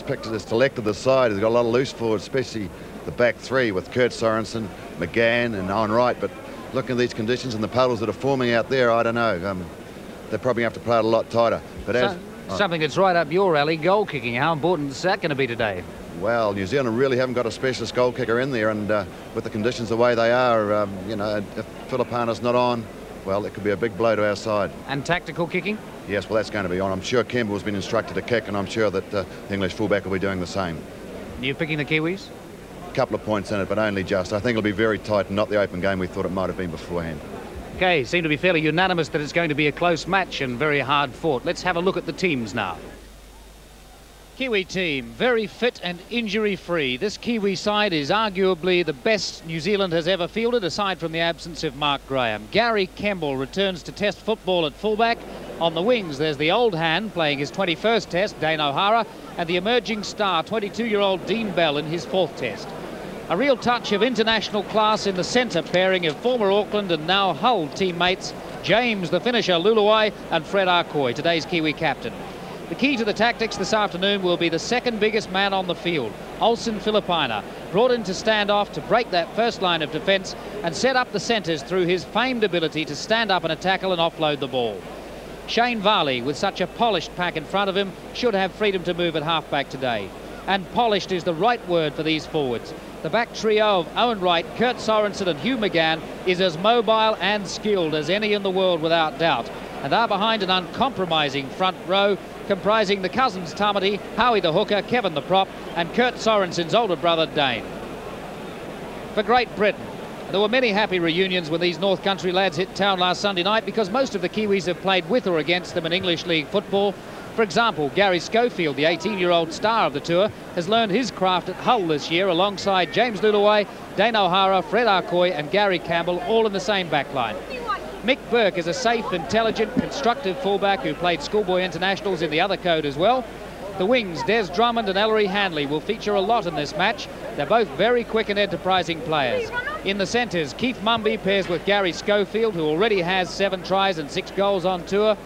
has selected the side. He's got a lot of loose forwards, especially the back three with Kurt Sorensen, McGann and Owen Wright. But looking at these conditions and the puddles that are forming out there, I don't know. They probably have to play it a lot tighter. But something that's right up your alley, goal kicking. How important is that going to be today? Well, New Zealand really haven't got a specialist goal kicker in there, and with the conditions the way they are, you know, if Filipana's not on, well, it could be a big blow to our side. And tactical kicking? Yes, well, that's going to be on. I'm sure Campbell's been instructed to kick, and I'm sure that the English fullback will be doing the same. You picking the Kiwis? A couple of points in it, but only just. I think it'll be very tight and not the open game we thought it might have been beforehand. Okay, seem to be fairly unanimous that it's going to be a close match and very hard fought. Let's have a look at the teams now. Kiwi team, very fit and injury-free. This Kiwi side is arguably the best New Zealand has ever fielded, aside from the absence of Mark Graham. Gary Campbell returns to test football at fullback. On the wings, there's the old hand playing his 21st test, Dane O'Hara, and the emerging star, 22-year-old Dean Bell, in his 4th test. A real touch of international class in the centre pairing of former Auckland and now Hull teammates James, the finisher, Luluai, and Fred Arcoy, today's Kiwi captain. The key to the tactics this afternoon will be the second biggest man on the field, Olsen Filipina, brought in to stand off to break that first line of defence and set up the centres through his famed ability to stand up in a tackle and offload the ball. Shane Varley, with such a polished pack in front of him, should have freedom to move at halfback today. And polished is the right word for these forwards. The back trio of Owen Wright, Kurt Sorensen and Hugh McGann is as mobile and skilled as any in the world without doubt. And they're behind an uncompromising front row comprising the cousins Tamati, Howie the hooker, Kevin the prop, and Kurt Sorensen's older brother Dane. For Great Britain, there were many happy reunions when these North Country lads hit town last Sunday night because most of the Kiwis have played with or against them in English League football. For example, Gary Schofield, the 18-year-old star of the tour, has learned his craft at Hull this year alongside James Luluai, Dane O'Hara, Fred Arcoy and Gary Campbell, all in the same backline. Mick Burke is a safe, intelligent, constructive fullback who played schoolboy internationals in the other code as well. The wings, Des Drummond and Ellery Hanley, will feature a lot in this match. They're both very quick and enterprising players. In the centres, Keith Mumby pairs with Gary Schofield, who already has 7 tries and 6 goals on tour.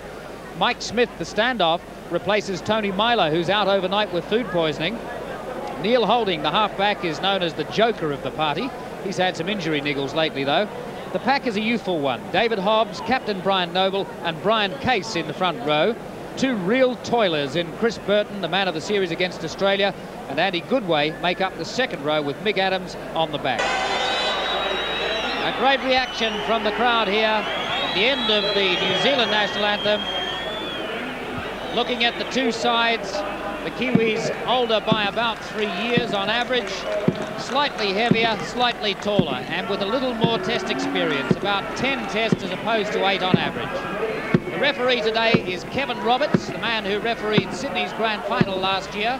Mike Smith, the standoff, replaces Tony Myler, who's out overnight with food poisoning. Neil Holding, the halfback, is known as the joker of the party. He's had some injury niggles lately, though. The pack is a youthful one. David Hobbs, Captain Brian Noble and Brian Case in the front row. 2 real toilers in Chris Burton, the man of the series against Australia, and Andy Goodway make up the second row with Mick Adams on the back. A great reaction from the crowd here at the end of the New Zealand national anthem. Looking at the two sides, the Kiwis older by about 3 years on average, slightly heavier, slightly taller, and with a little more test experience, about 10 tests as opposed to 8 on average. The referee today is Kevin Roberts, the man who refereed Sydney's grand final last year.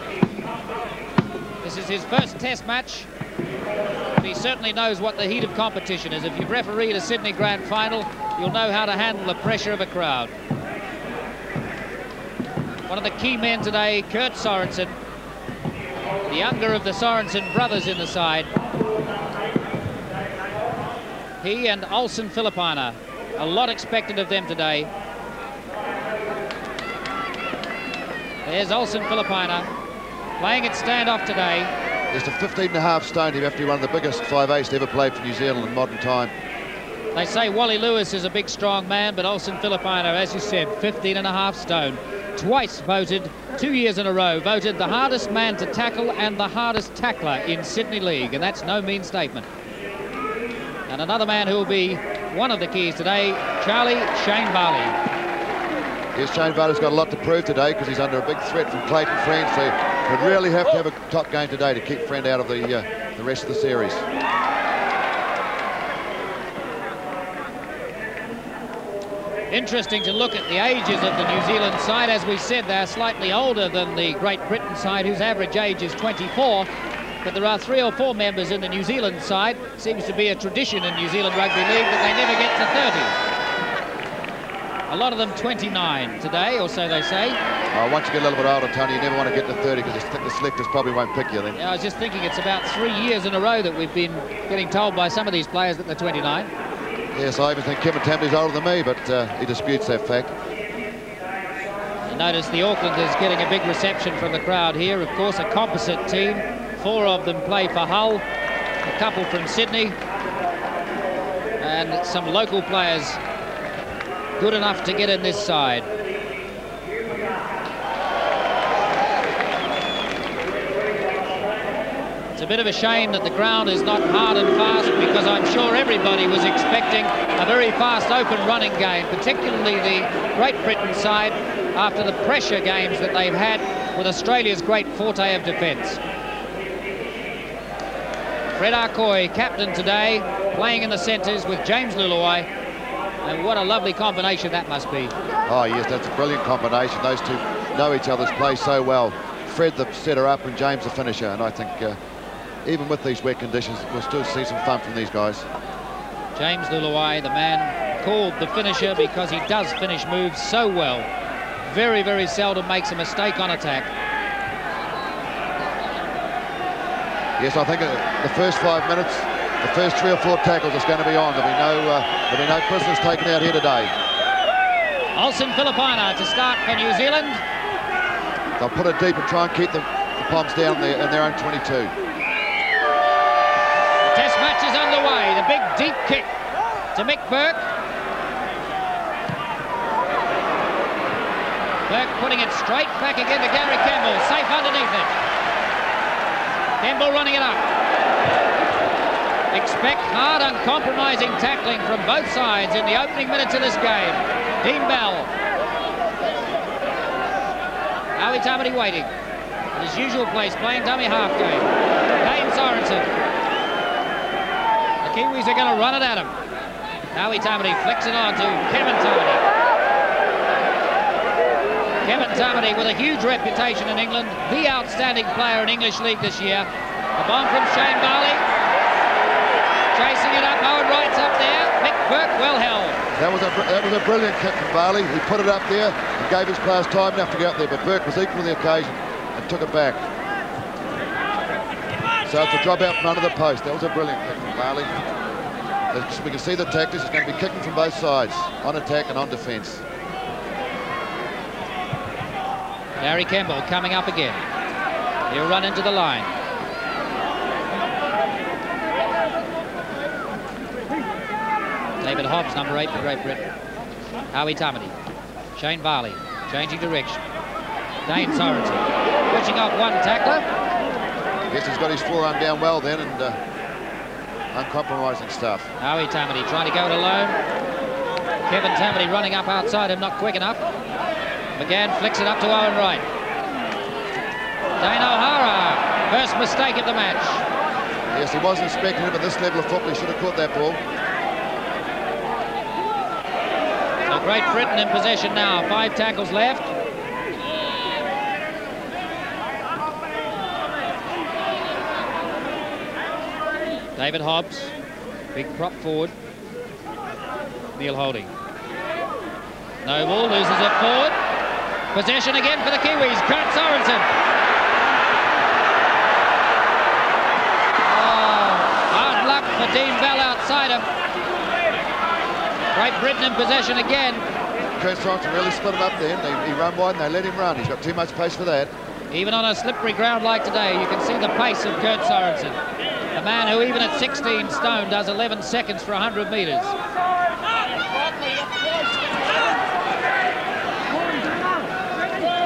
This is his first test match, but he certainly knows what the heat of competition is. If you've refereed a Sydney grand final, you'll know how to handle the pressure of a crowd. One of the key men today, Kurt Sorensen, the younger of the Sorensen brothers in the side. He and Olsen Filipina, a lot expected of them today. There's Olsen Filipina playing at standoff today. Just a 15.5 stone. He'd have to be one of the biggest 5'8" to ever play for New Zealand in modern time. They say Wally Lewis is a big, strong man, but Olsen Filipina, as you said, 15.5 stone. Twice voted, 2 years in a row, voted the hardest man to tackle and the hardest tackler in Sydney League, and that's no mean statement. And another man who will be one of the keys today, Shane Varley. Yes, Shane Varley's got a lot to prove today because he's under a big threat from Clayton Friend, so he'd really have to have a top game today to keep Friend out of the rest of the series. Interesting to look at the ages of the New Zealand side. As we said, they're slightly older than the Great Britain side, whose average age is 24. But there are 3 or 4 members in the New Zealand side. Seems to be a tradition in New Zealand Rugby League that they never get to 30. A lot of them 29 today, or so they say. Once you get a little bit older, Tony, you never want to get to 30 because the selectors probably won't pick you then. Yeah, I was just thinking it's about 3 years in a row that we've been getting told by some of these players that they're 29. Yes, I even think Kevin Tambly's older than me, but he disputes that fact. Notice the Aucklanders getting a big reception from the crowd here. Of course, a composite team. 4 of them play for Hull, a couple from Sydney, and some local players good enough to get in this side. It's a bit of a shame that the ground is not hard and fast, because I'm sure everybody was expecting a very fast, open running game, particularly the Great Britain side, after the pressure games that they've had with Australia's great forte of defence. Fred Arcoy, captain today, playing in the centres with James Luluai, and what a lovely combination that must be. Oh yes, that's a brilliant combination. Those two know each other's play so well. Fred the setter up and James the finisher, and I think even with these wet conditions, we'll still see some fun from these guys. James Luluai, the man called the finisher because he does finish moves so well. Very, very seldom makes a mistake on attack. Yes, I think the first 5 minutes, the first 3 or 4 tackles is going to be on. There'll be no prisoners taken out here today. Olsen Filipina to start for New Zealand. They'll put it deep and try and keep the Poms down there in their own 22. Test match is underway. The big deep kick to Mick Burke. Burke putting it straight back again to Gary Campbell, safe underneath it. Campbell running it up. Expect hard, uncompromising tackling from both sides in the opening minutes of this game. Dean Bell. Howie Tamati waiting. At his usual place, playing dummy half game. Dane Sorensen. The Kiwis are going to run it at him. Howie Tamati flicks it on to Kevin Tamati. Kevin Tamati, with a huge reputation in England, the outstanding player in English League this year. A bomb from Shane Barley. Chasing it up, Owen Wright's up there. Mick Burke well held. That was a brilliant kick from Barley. He put it up there and gave his players time enough to get out there, but Burke was equal to the occasion and took it back. So it's a drop out from under the post. That was a brilliant kick from Barley. As we can see the tactics, it's going to be kicking from both sides, on attack and on defence. Gary Campbell coming up again. He'll run into the line. David Hobbs, number 8 for Great Britain. Howie Tamati. Shane Varley, changing direction. Dane Sorensen, pushing off one tackler. Yes, he's got his forearm down well then, and uncompromising stuff. Howie Tamati trying to go it alone. Kevin Tamati running up outside him, not quick enough. McGann flicks it up to Owen Wright. Dane O'Hara, first mistake of the match. Yes, he wasn't expecting it, but this level of football, he should have caught that ball. So Great Britain in possession now, 5 tackles left. David Hobbs, big prop forward. Neil Holding. Noble loses it forward. Possession again for the Kiwis. Kurt Sorensen. Oh, hard luck for Dean Bell outside him. Great Britain in possession again. Kurt Sorensen really split him up there. He ran wide and they let him run. He's got too much pace for that. Even on a slippery ground like today, you can see the pace of Kurt Sorensen. A man who, even at 16 stone, does 11 seconds for 100 metres.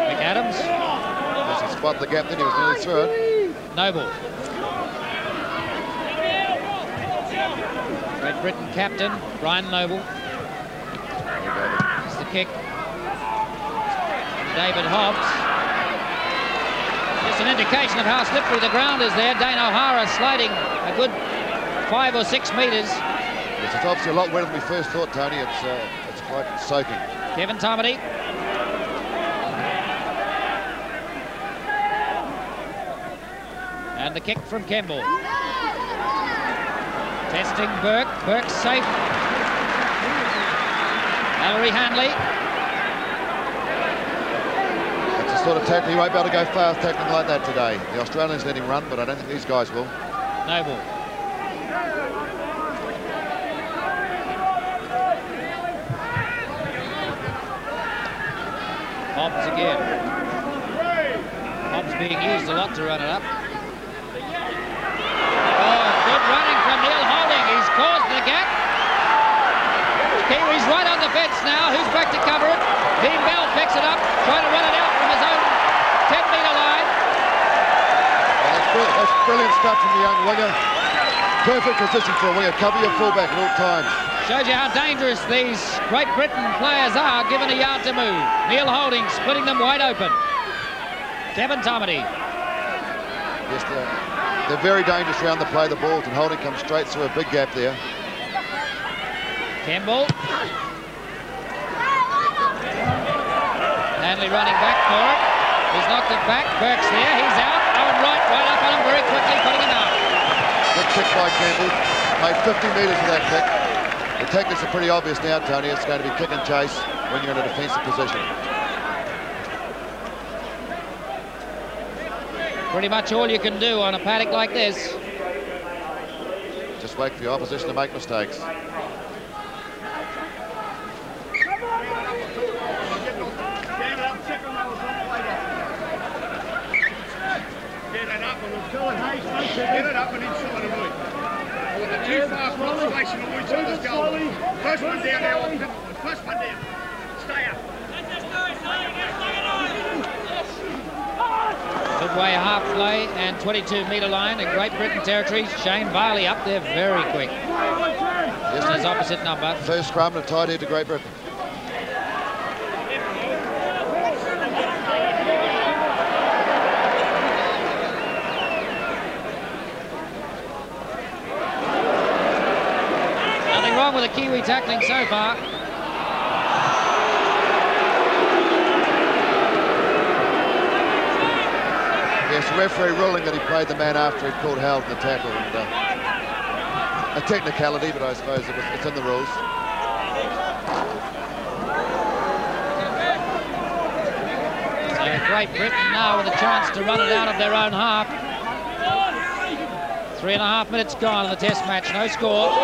McAdams. As he spot the gap, then he was nearly through it. Noble. Great Britain captain, Brian Noble. It's the kick. David Hobbs. Just an indication of how slippery the ground is there. Dane O'Hara sliding a good 5 or 6 metres. Yes, it's obviously a lot wetter than we first thought, Tony. It's quite soaking. Kevin Tamati. And the kick from Campbell. Testing Burke. Burke's safe. Mallory Hanley. That's the sort of tackle you won't be able to go fast tackling like that today. The Australians let him run, but I don't think these guys will. Noble. Hobbs again. Hobbs being used a lot to run it up. Oh, good running from Neil Holding. He's caused the gap. Kiwi's right on the fence now. Who's back to cover it? Dean Bell picks it up, trying to run it out from his own 10-metre line. Well, that's brilliant stuff from the young winger. Perfect position for a winger. Cover your fullback at all times. Shows you how dangerous these Great Britain players are, given a yard to move. Neil Holding splitting them wide open. Kevin Tomedy. Yes, they're very dangerous around the play of the ball, and Holding comes straight through a big gap there. Campbell. Hanley running back for it. He's knocked it back. Burke's there. He's out. Owen Wright right up on him very quickly, putting him out. Good kick by Campbell. Made 50 metres of that kick. The tactics are pretty obvious now, Tony. It's going to be kick and chase when you're in a defensive position. Pretty much all you can do on a paddock like this. Just wait for your opposition to make mistakes. Get it up and inside of it. With the too fast concentration on each other's goal. First one down now. First one down. Stay up. Midway halfway and 22-metre line in Great Britain territory. Shane Varley up there very quick. Just his opposite number. First scrum and a tight head to Great Britain. Wrong with the Kiwi tackling so far. Yes, the referee ruling that he played the man after he'd called Howard the tackle. And, a technicality, but I suppose it's in the rules. So Great Britain now with a chance to run it out of their own half. 3.5 minutes gone in the test match, no score.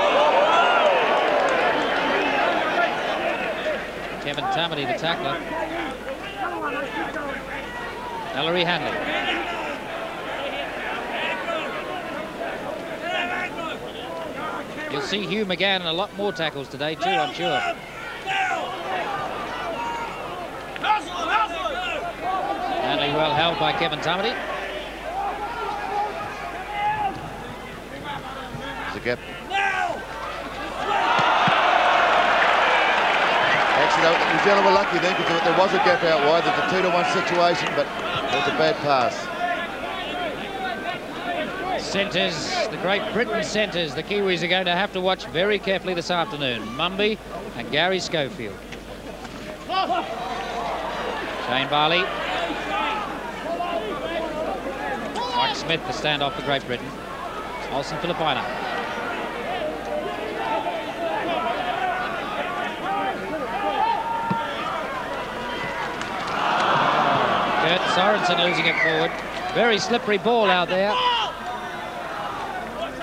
Kevin Tomedy, the tackler. Ellery Hanley. You'll see Hugh McGann and a lot more tackles today too, I'm sure. Hanley well held by Kevin Tomedy. There's a gap. Actually, New Zealand were lucky then because there was a gap out wide. There's a 2-to-1 situation, but it was a bad pass. Centres, the Great Britain centres, the Kiwis are going to have to watch very carefully this afternoon. Mumby and Gary Schofield. Shane Varley. Mike Smith, the standoff for Great Britain. Olsen Filipina. Kurt Sorensen losing it forward. Very slippery ball out there.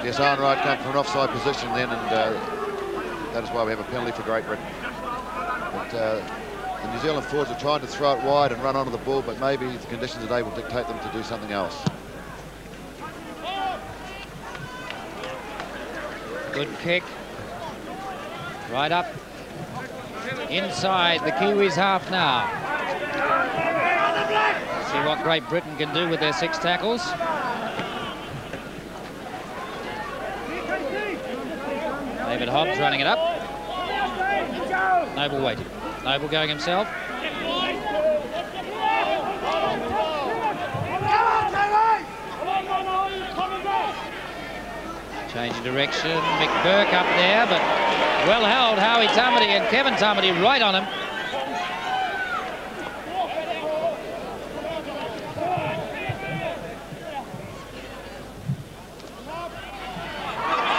Yes, Owen Wright came from an offside position then, and that is why we have a penalty for Great Britain. But the New Zealand forwards are trying to throw it wide and run onto the ball, but maybe the conditions today will dictate them to do something else. Good kick. Right up. Inside the Kiwis half now. See what Great Britain can do with their 6 tackles. David Hobbs running it up. Noble waiting. Noble going himself. Changing direction. Mick Burke up there, but well held. Howie Tomedy and Kevin Tomedy right on him.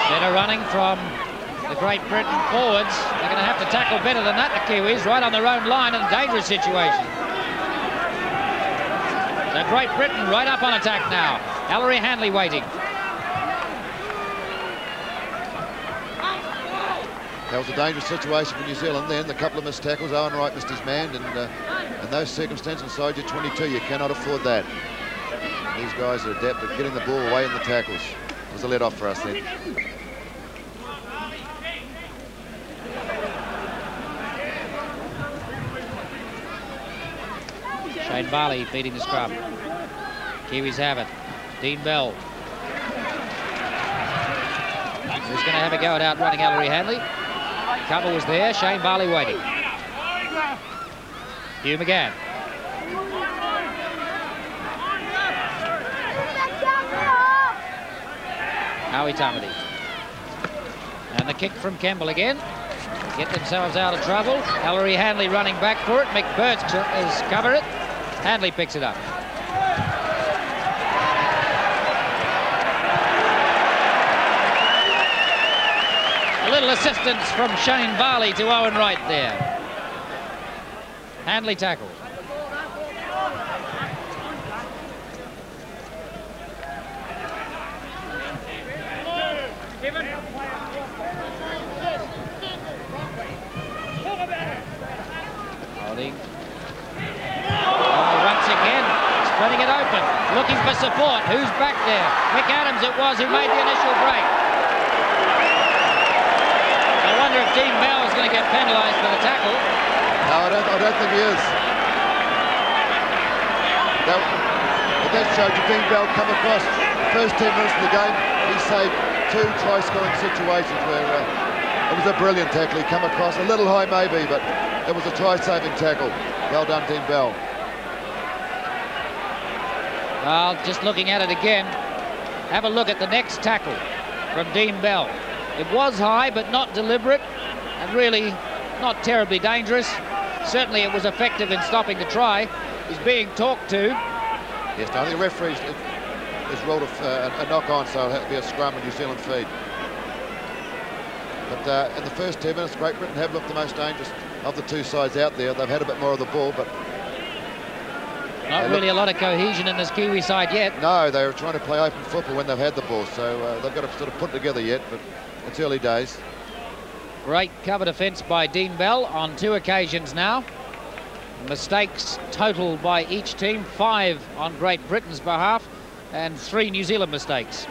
Better running from the Great Britain forwards. They're going to have to tackle better than that, the Kiwis, right on their own line in a dangerous situation. So Great Britain right up on attack now. Ellery Hanley waiting. That was a dangerous situation for New Zealand then. A couple of missed tackles. Owen Wright missed his man, and In those circumstances, inside your 22, you cannot afford that. These guys are adept at getting the ball away in the tackles. It was a let-off for us then. Shane Barley beating the scrum. Kiwis have it. Dean Bell. Who's going to have a go at outrunning Ellery Hanley? Cover was there. Shane Barley waiting. Hugh McGann. Howie Tamati. And the kick from Campbell again. Get themselves out of trouble. Ellery Hanley running back for it. McBurst has covered it. Hanley picks it up. A little assistance from Shane Barley to Owen Wright there. Hanley tackles. Holding. Once again, splitting it open, looking for support. Who's back there? Mick Adams it was who made the initial break. I wonder if Dean Bell is going to get penalised for the tackle. No, I don't think he is. That showed you Dean Bell come across the first 10 minutes of the game. He saved 2 try-scoring situations where it was a brilliant tackle. He come across a little high maybe, but it was a try-saving tackle. Well done, Dean Bell. Well, just looking at it again, have a look at the next tackle from Dean Bell. It was high, but not deliberate, and really not terribly dangerous. Certainly it was effective in stopping the try. He's being talked to. Yes, I think the referee has ruled a knock-on, so it'll have to be a scrum and New Zealand feed. But in the first 10 minutes, Great Britain have looked the most dangerous of the 2 sides out there. They've had a bit more of the ball, but not really a lot of cohesion in this Kiwi side yet. No, they were trying to play open football when they've had the ball, so they've got to sort of put it together yet, but it's early days. Great cover defence by Dean Bell on 2 occasions now. Mistakes total by each team, 5 on Great Britain's behalf and 3 New Zealand mistakes.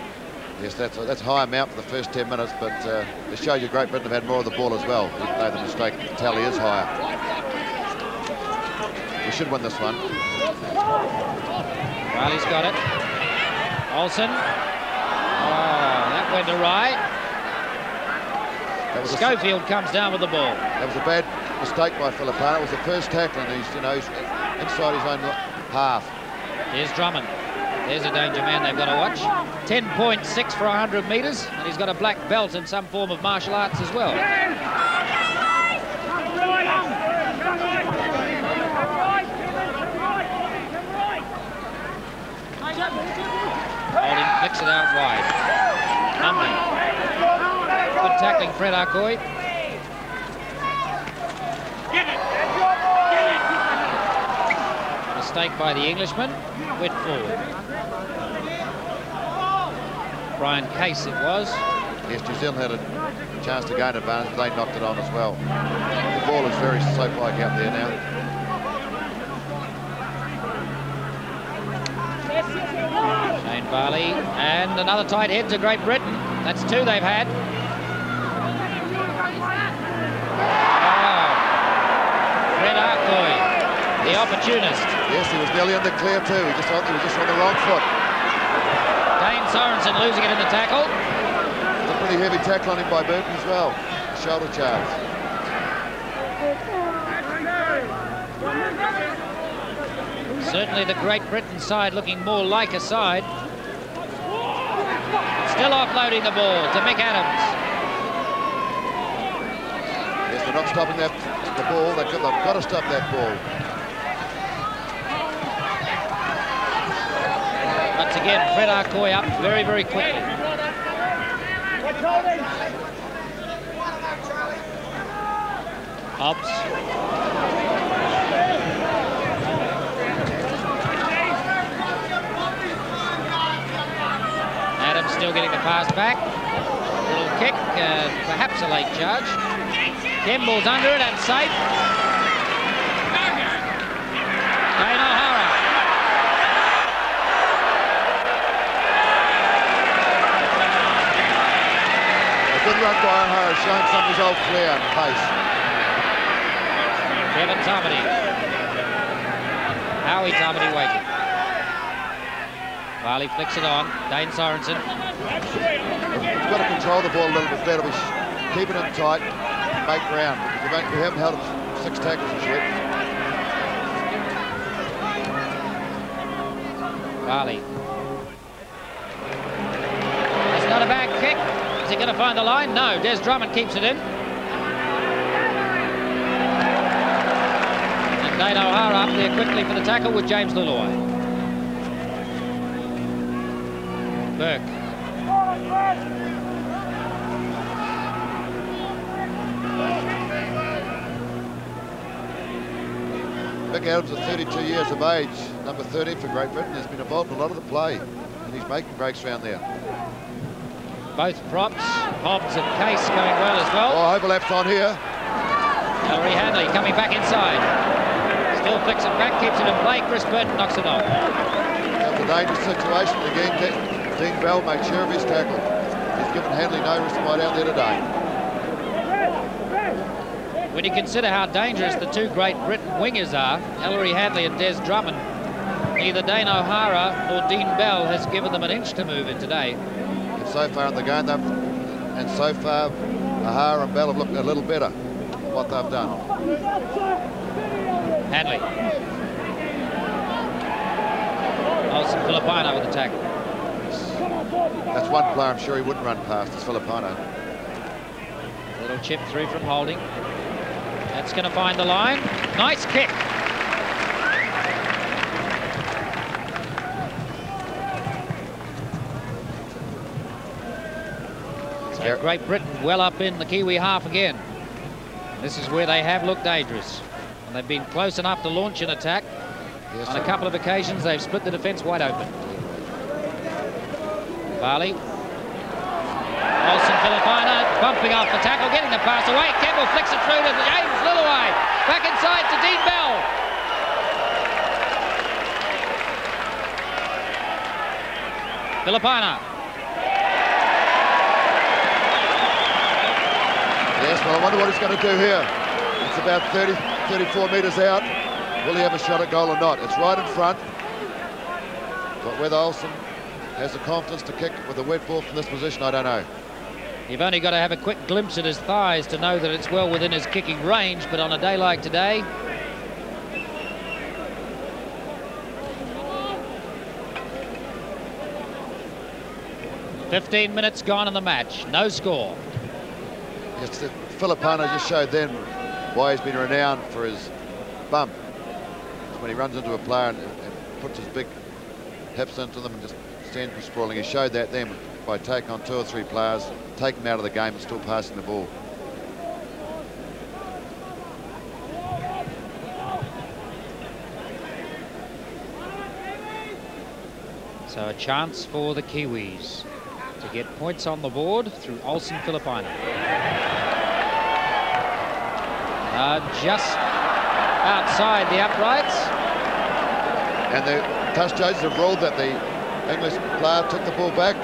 Yes, that's a high amount for the first 10 minutes, but it shows you Great Britain have had more of the ball as well, even though the mistake tally is higher. We should win this one. Riley's got it. Olsen. Oh, that went awry. Schofield comes down with the ball. That was a bad mistake by Filipano. It was the first tackle, and he's inside his own half. Here's Drummond. There's a danger man they've got to watch. 10.6 for 100 metres, and he's got a black belt in some form of martial arts as well. Holding flicks it out wide. Numby. Good tackling, Fred Arcoy. Mistake by the Englishman. Went forward. Brian Case it was. Yes, New Zealand had a chance to gain advantage, but they knocked it on as well. The ball is very soap-like out there now. Shane Barley, and another tight head to Great Britain. That's 2 they've had. Oh. Fred Arcoy, the opportunist. Yes, he was nearly in the clear too. He was just on the wrong foot. Dane Sorensen losing it in the tackle. It's a pretty heavy tackle on him by Burton as well. Shoulder charge. Certainly the Great Britain side looking more like a side. Still offloading the ball to Mick Adams. Yes, they're not stopping the ball. They've got to stop that ball. Once again, Fred Arcoy up very, very quickly. Hobbs. Adams still getting the pass back. Little kick, perhaps a late charge. Kemball's under it and safe. front guy, O'Hara, showing some of his old flair and pace. Kevin Tamati. Howie Tamati waiting. Varley flicks it on. Dane Sorensen. He's got to control the ball a little bit better. We're keeping it tight, make ground. Because we haven't held 6 tackles as yet. Varley. It's not a bad kick. Is he going to find the line? No. Des Drummond keeps it in. And Dane O'Hara up there quickly for the tackle with James Luluai. Burke. Mick Adams is 32 years of age, number 13 for Great Britain. Has been involved in a lot of the play, and he's making breaks around there. Both props, Hobbs and Case going well as well. Oh, overlaps on here. Ellery Hanley coming back inside. Still flicks it back, keeps it in play. Chris Burton knocks it off. That's a dangerous situation again. Dean Bell made sure of his tackle. He's given Hanley no risk right out there today. When you consider how dangerous the two Great Britain wingers are, Ellery Hanley and Des Drummond, neither Dane O'Hara nor Dean Bell has given them an inch to move in today. And so far in the game, and so far, O'Hara and Bell have looked a little better than what they've done. Hanley. Olsen Filipino with the tackle. That's one player I'm sure he wouldn't run past, is Filipino. Little chip through from Holding. That's going to find the line. Nice kick. So Great Britain well up in the Kiwi half again. This is where they have looked dangerous. And they've been close enough to launch an attack. Yes, on a couple of occasions, they've split the defence wide open. Varley. Olsen Filipino bumping off the tackle, getting the pass away. Campbell flicks it through to James Luluai. Back inside to Dean Bell. Filipino. Yes, well, I wonder what he's going to do here. It's about 34 metres out. Will he have a shot at goal or not? It's right in front. But whether Olsen has the confidence to kick with a wet ball from this position, I don't know. You've only got to have a quick glimpse at his thighs to know that it's well within his kicking range, but on a day like today, "15 minutes gone in the match, no score." Yes, Filipino just showed then why he's been renowned for his bump. It's when he runs into a player and puts his big hips into them and just stands for sprawling. He showed that then by taking on 2 or 3 players, taking them out of the game and still passing the ball. So a chance for the Kiwis to get points on the board through Olsen Filipino. Just outside the uprights. And the touch judges have ruled that the English player took the ball back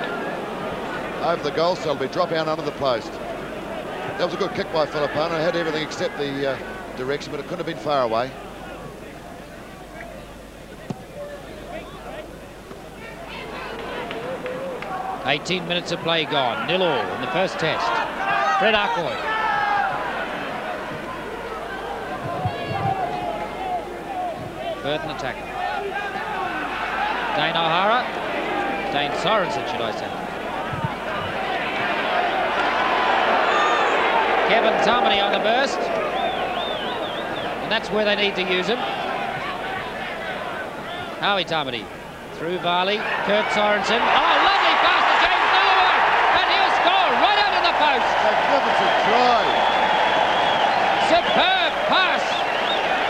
over the goal, so it'll be drop out under the post. That was a good kick by Filipino. Had everything except the direction, but it couldn't have been far away. "18 minutes of play gone, 0-0 in the first test." Fred Arcoy. Burton attack. Dane O'Hara. Dane Sorensen, should I say. Kevin Tamati on the burst. And that's where they need to use him. Howie Tamati. Through Varley. Kurt Sorensen. Oh, lovely pass to James Luluai. And he'll score right out of the post. Magnificent try. Superb pass.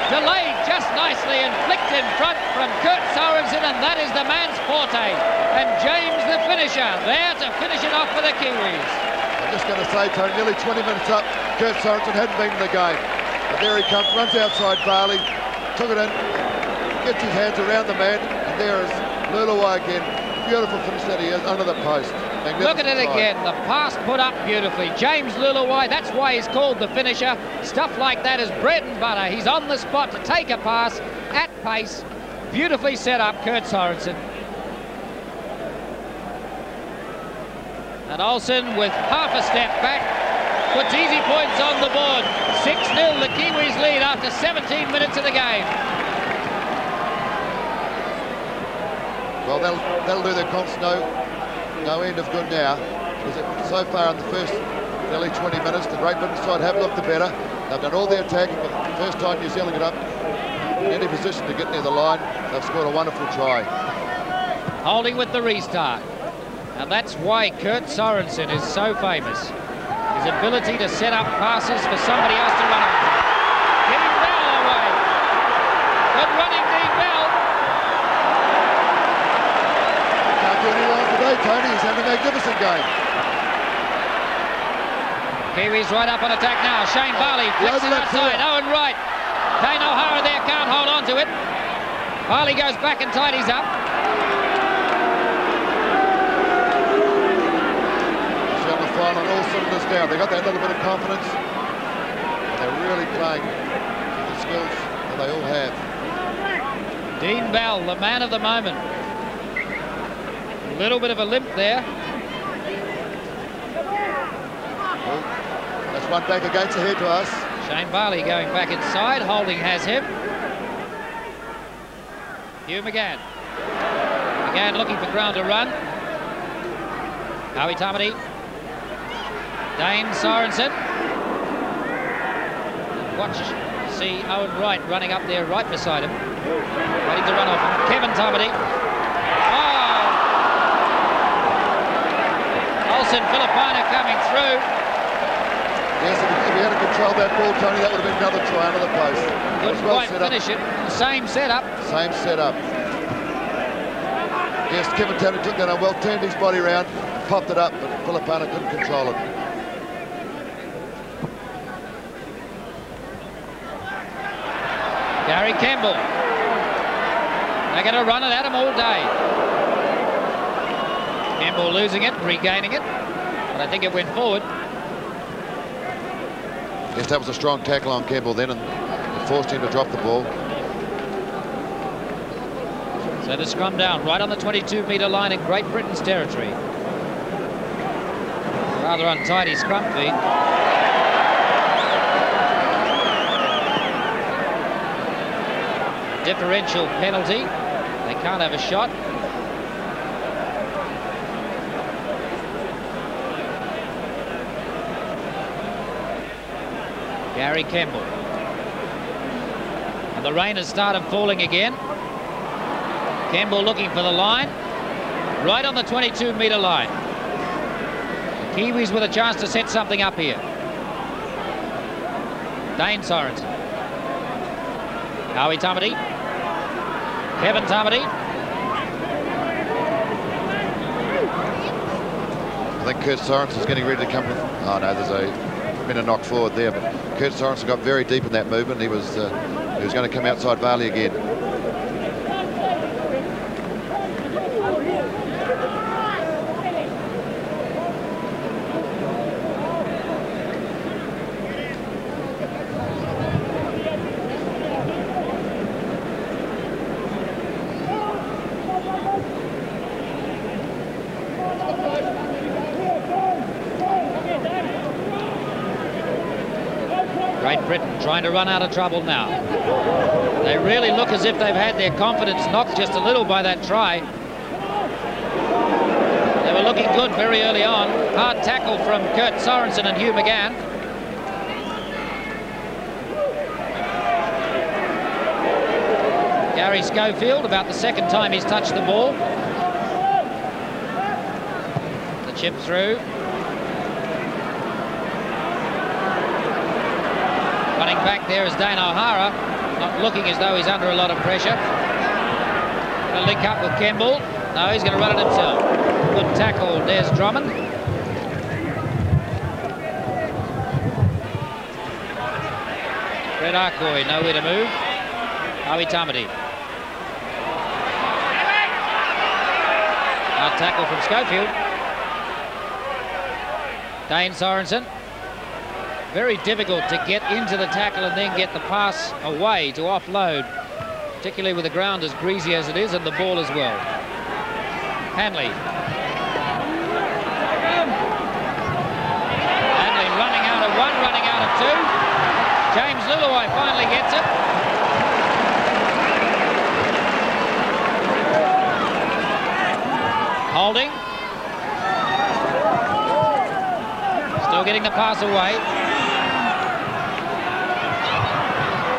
Delayed just nicely and flicked in front from Kurt Sorensen, and that is the man's forte. And James the finisher there to finish it off for the Kiwis. I'm just going to say, Tony, nearly 20 minutes up. Kurt Sorensen hadn't been in the game. But there he comes, runs outside Varley, took it in, gets his hands around the man, and there is Luluai again. beautiful finish that he is under the post. Look at it again. The pass put up beautifully. James Luluwai, that's why he's called the finisher. Stuff like that is bread and butter. He's on the spot to take a pass at pace. Beautifully set up, Kurt Sorensen. And Olsen with half a step back puts easy points on the board. 6-0, the Kiwis lead after 17 minutes of the game. Well, that'll do their comps no end of good now. Because so far in the first nearly 20 minutes, the Great Britain side have looked the better. They've done all their attacking, but the first time New Zealand got up in any position to get near the line, they've scored a wonderful try. Holding with the restart. And that's why Kurt Sorensen is so famous. His ability to set up passes for somebody else to run after. Giving Bell away. Good running, Dean Bell. Can't do any wrong today, Tony. He's having a magnificent game. Kiwis right up on attack now. Shane Barley flicks it outside. Owen Wright. Kane O'Hara there can't hold on to it. Barley goes back and tidies up. On all cylinders down. They got that little bit of confidence. And they're really playing the skills that they all have. Dean Bell, the man of the moment. A little bit of a limp there. Well, that's one back against the head to us. Shane Barley going back inside. Holding has him. Hugh McGann. McGann looking for ground to run. Howie Tamati. Dane Sorensen. Watch, see Owen Wright running up there right beside him. Waiting to run off him. Kevin Tamati. Oh! Olsen Filipina coming through. Yes, if he had controlled that ball, Tony, that would have been another try under the post. Couldn't quite finish it. Same setup. Same setup. Yes, Kevin Tamati took that on well, turned his body around, popped it up, but Filipina couldn't control it. Gary Campbell. They're going to run it at him all day. Campbell losing it, regaining it, but I think it went forward. Yes, that was a strong tackle on Campbell then, and it forced him to drop the ball. So the scrum down right on the 22-metre line in Great Britain's territory. Rather untidy scrum feed. Differential penalty. They can't have a shot. Gary Campbell. And the rain has started falling again. Campbell looking for the line. Right on the 22-metre line. The Kiwis with a chance to set something up here. Dane Sorensen. Howie Tamati. Kevin Tamati. I think Kurt Sorensen's getting ready to come. Oh no, there's been a knock forward there, but Kurt Sorensen got very deep in that movement. He was going to come outside Varley again. Britain trying to run out of trouble now. They really look as if they've had their confidence knocked just a little by that try. They were looking good very early on. Hard tackle from Kurt Sorensen and Hugh McGann. Gary Schofield, about the second time he's touched the ball. The chip through. Running back there is Dane O'Hara, not looking as though he's under a lot of pressure. Going to link up with Campbell. No, he's going to run it himself. Good tackle, Des Drummond. Fred Arcoy, nowhere to move. Howie Tamati. Hard tackle from Schofield. Dane Sorensen. Very difficult to get into the tackle and then get the pass away to offload, particularly with the ground as greasy as it is and the ball as well. Hanley. Hanley running out of one, running out of two. James Luluai finally gets it. Holding. Still getting the pass away.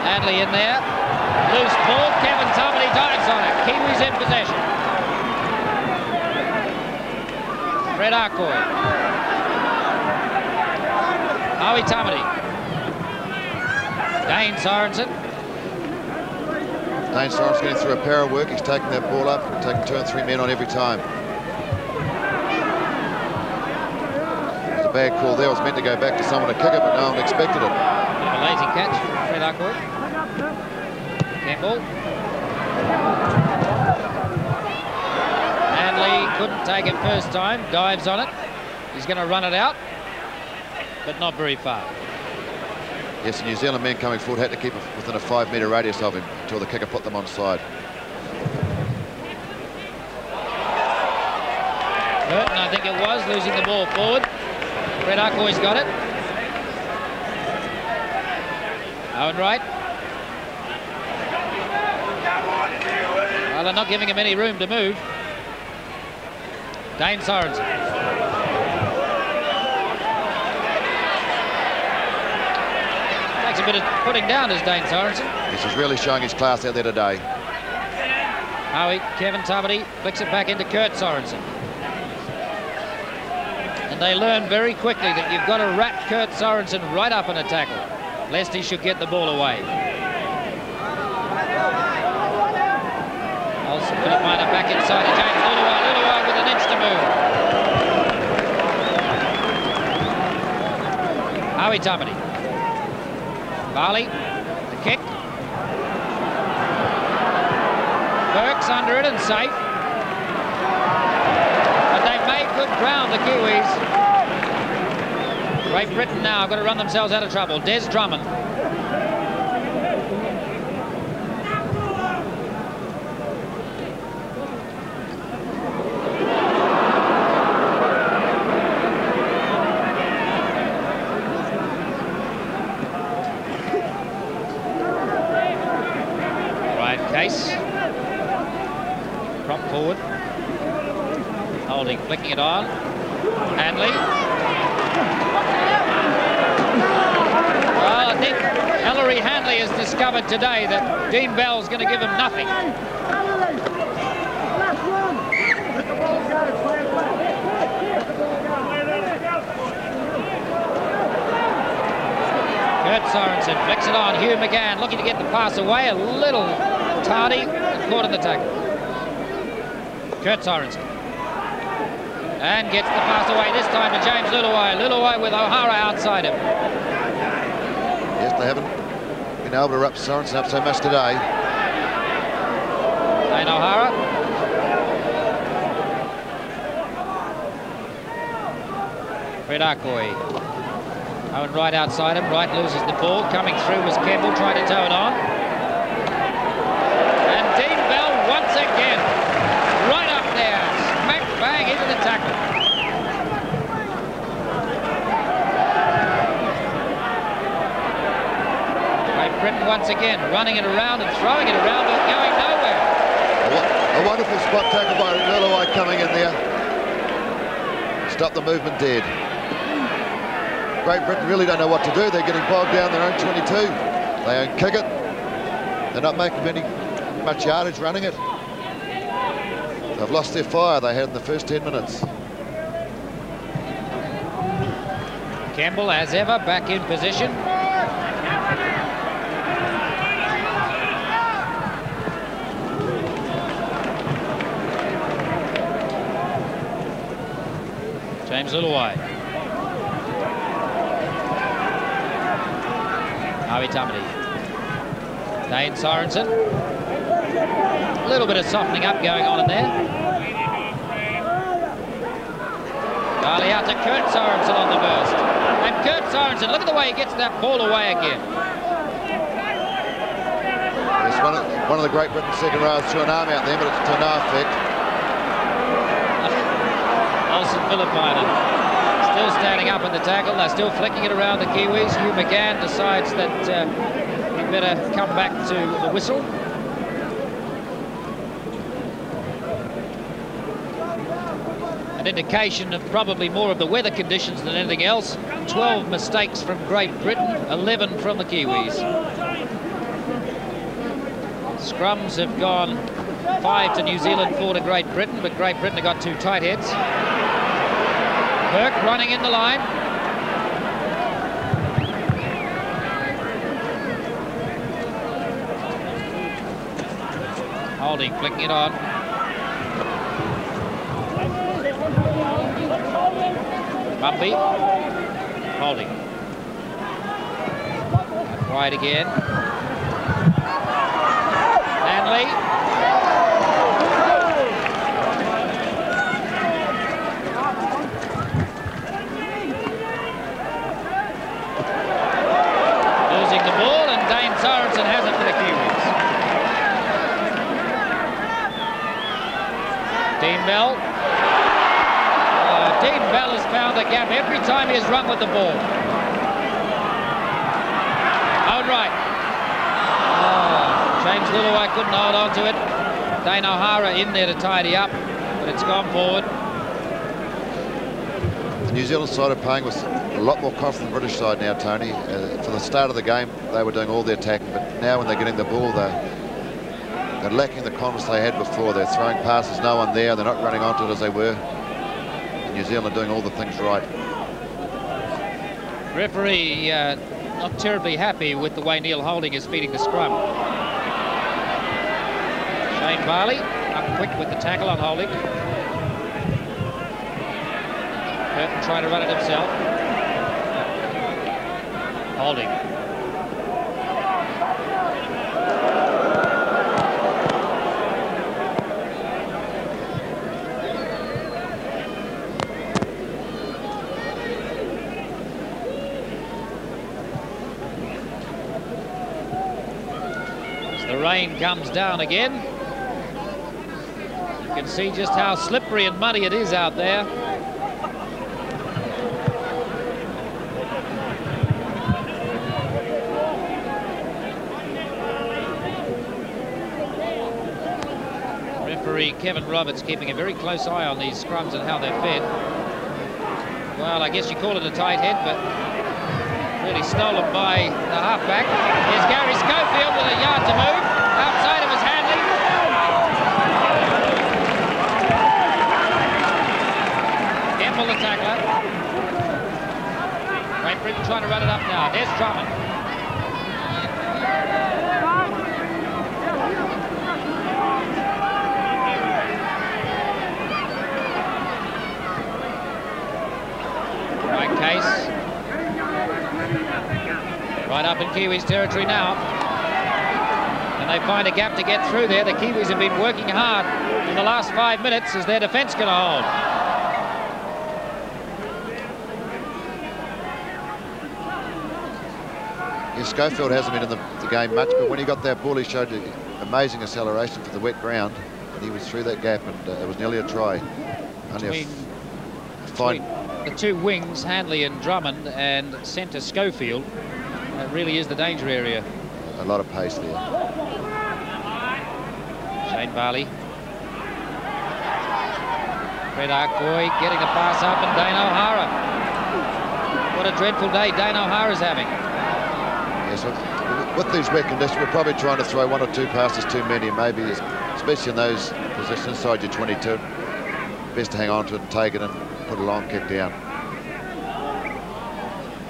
Hanley in there. Loose ball. Kevin Tumley dives on it. Kiwis in possession. Fred Arcoy. Howie Tumley. Dane Sorensen. Dane Sorensen getting through a pair of work. He's taking that ball up, taking 2 and 3 men on every time. It's a bad call there. It was meant to go back to someone to kick it, but no one expected it. A lazy catch from Fred Arcoy. Campbell. Hanley couldn't take it first time. Dives on it. He's going to run it out, but not very far. Yes, the New Zealand men coming forward had to keep it within a 5-metre radius of him until the kicker put them onside. Burton, I think it was, losing the ball forward. Fred Arcoy's got it. Owen Wright. Well, they're not giving him any room to move. Dane Sorensen. Takes a bit of putting down as Dane Sorensen. This is really showing his class out there today. Howie, Kevin Tumley flicks it back into Kurt Sorensen. And they learn very quickly that you've got to wrap Kurt Sorensen right up in a tackle, lest he should get the ball away. Olsen going to find it back inside of James Luluai. Luluai with an inch to move. Howie Tumley. Barley, the kick. Burke's under it and safe. But they've made good ground, the Kiwis. Great Britain now have got to run themselves out of trouble. Des Drummond. Case. Prop forward. Holding, flicking it on. Hanley. Well, I think Ellery Hanley has discovered today that Dean Bell's going to give him nothing. Kurt Sorensen flicks it on. Hugh McGann looking to get the pass away. A little tardy and caught in the tackle. Kurt Sorensen. And gets the pass away this time to James Luluai. Luluai with O'Hara outside him. Yes, they haven't been able to wrap Sorensen up so much today. Dane O'Hara. Fred Arcoy. Owen Wright outside him. Wright loses the ball. Coming through was Campbell trying to tow it on. And Dean Bell once again. Right up there. Smack bang into the tackle. Great Britain once again running it around and throwing it around but going nowhere. A wonderful spot tackle by Luluai coming in there. Stop the movement dead. Great Britain really don't know what to do. They're getting bogged down their own 22. They don't kick it. They're not making much yardage running it. They've lost their fire they had in the first 10 minutes. Campbell, as ever, back in position. James Luluai. Howie Tumley. Dane Sorensen. A little bit of softening up going on in there. out to Kurt Sorensen on the burst. And Kurt Sorensen, look at the way he gets that ball away again. It's one of the Great Britain second rows threw an arm out there, but it's to no effect. Olsen Philippinen still standing up in the tackle. They're still flicking it around the Kiwis. Hugh McGann decides that he better come back to the whistle. An indication of probably more of the weather conditions than anything else. 12 mistakes from Great Britain, 11 from the Kiwis. Scrums have gone 5 to New Zealand, 4 to Great Britain, but Great Britain have got 2 tight heads. Burke running in the line. Holding, flicking it on. Bumpy. Holding. Wide again. Hanley. Losing the ball, and Dane Sorensen has it for the Kiwis. Dean Bell. Dean Bell has found a gap every time he has run with the ball. Out right. James Lillaway couldn't hold on to it. Dane O'Hara in there to tidy up, but it's gone forward. The New Zealand side are playing with a lot more confidence than the British side now, Tony. For the start of the game, they were doing all their attacking, but now when they're getting the ball, they're lacking the confidence they had before. They're throwing passes, no one there. They're not running onto it as they were. New Zealand are doing all the things right. Referee not terribly happy with the way Neil Holding is feeding the scrum. Shane Barley up quick with the tackle on Holding. Curtin trying to run it himself. Holding. The rain comes down again. You can see just how slippery and muddy it is out there. Referee Kevin Roberts keeping a very close eye on these scrums and how they're fed. Well, I guess you call it a tight head, but really stolen by the halfback. Here's Gary Schofield with a yard to move. Outside of his Hanley. Careful the tackler. Great Britain trying to run it up now. There's Drummond. Right case. Right up in Kiwis territory now. And they find a gap to get through there. The Kiwis have been working hard in the last 5 minutes. Is their defence going to hold? Yeah, Schofield hasn't been in the game much, but when he got that ball, he showed amazing acceleration for the wet ground. And he was through that gap, and it was nearly a try. Between the two wings, Hanley and Drummond, and centre Schofield, that really is the danger area. A lot of pace there. Shane Barley. Fred Arcoy getting the pass up, and Dane O'Hara. What a dreadful day Dane O'Hara's having. Yes, with these wet conditions, we're probably trying to throw 1 or 2 passes too many, maybe, especially in those positions inside your 22. Best to hang on to it and take it and put a long kick down.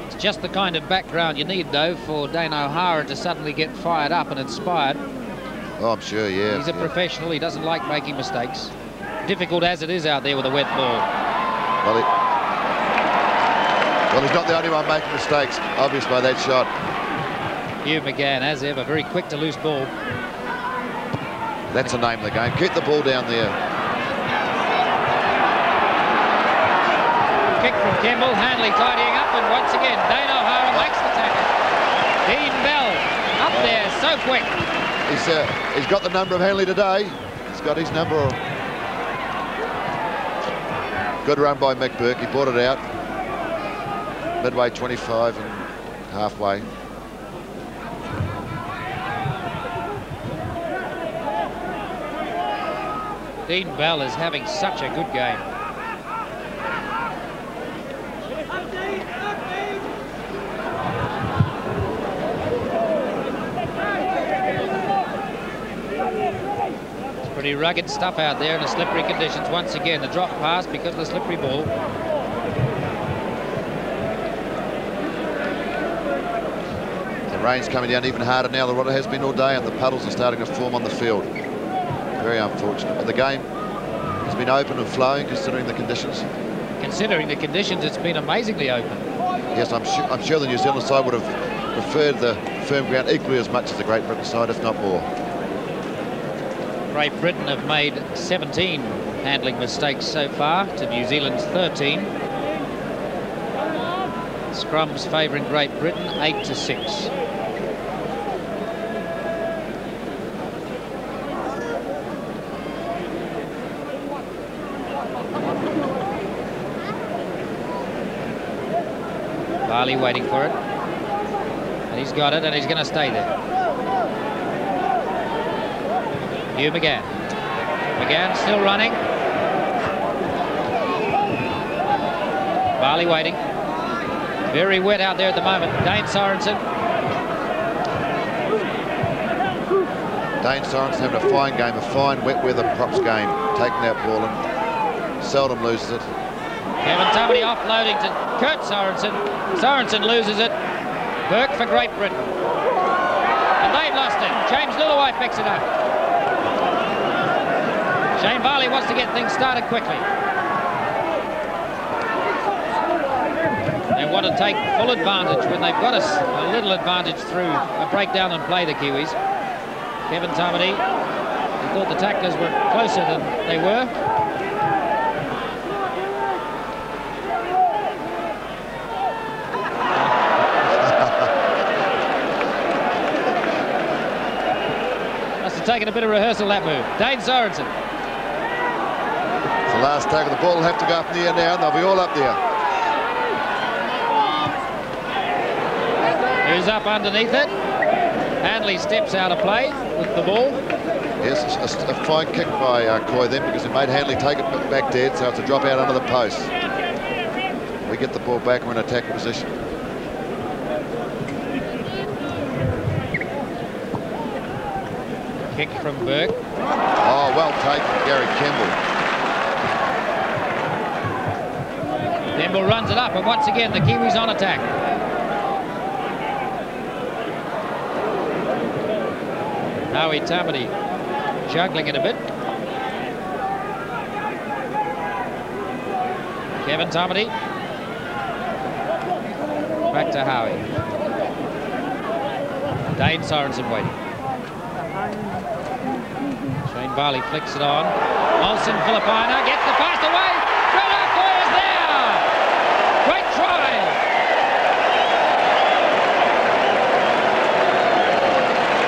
It's just the kind of background you need, though, for Dane O'Hara to suddenly get fired up and inspired. Oh, I'm sure, yeah. He's a professional. He doesn't like making mistakes. Difficult as it is out there with a wet ball. Well, he's not the only one making mistakes, obvious by that shot. Hugh McGann, as ever, very quick to loose ball. That's the name of the game. Keep the ball down there. Kick from Kemble. Hanley tidying up, and once again, Dane O'Hara makes the tackle. Dean Bell up there, so quick. He's got the number of Hanley today. He's got his number. Good run by Mick Burke. He brought it out. Midway 25 and halfway. Dean Bell is having such a good game. It's pretty rugged stuff out there in the slippery conditions. Once again, the drop pass because of the slippery ball. The rain's coming down even harder now than what it has been all day, and the puddles are starting to form on the field. Very unfortunate. But the game has been open and flowing considering the conditions. Considering the conditions, it's been amazingly open. Yes, I'm sure the New Zealand side would have preferred the firm ground equally as much as the Great Britain side, if not more. Great Britain have made 17 handling mistakes so far to New Zealand's 13. Scrums favouring Great Britain 8-6. Barley waiting for it, and he's got it, and he's going to stay there. Hugh McGann. McGann still running. Barley waiting. Very wet out there at the moment. Dane Sorensen. Dane Sorensen having a fine game, a fine wet weather props game, taking that ball and seldom loses it. Kevin Tummany offloading to Kurt Sorensen. Sorensen loses it. Burke for Great Britain. And they've lost it. James Lillaway picks it up. Shane Barley wants to get things started quickly. They want to take full advantage when they've got a little advantage through a breakdown and play, the Kiwis. Kevin Tummany, he thought the tacklers were closer than they were. Taking a bit of rehearsal, that move. Dane Sorensen. It's the last tackle. The ball will have to go up in the air now, and they'll be all up there. Who's up underneath it? Hanley steps out of play with the ball. Yes, a fine kick by Coy then, because it made Hanley take it back dead, so it's a drop out under the post. We get the ball back, we're in attack position. Kick from Burke. Oh, well taken, Gary Kemble. Kemble runs it up, and once again the Kiwis on attack. Howie Tummany juggling it a bit. Kevin Tummany. Back to Howie. Dane Sorensen waiting. Shane Barley flicks it on. Olsen Filipina gets the pass away. Fred Arcoy is there. Great try.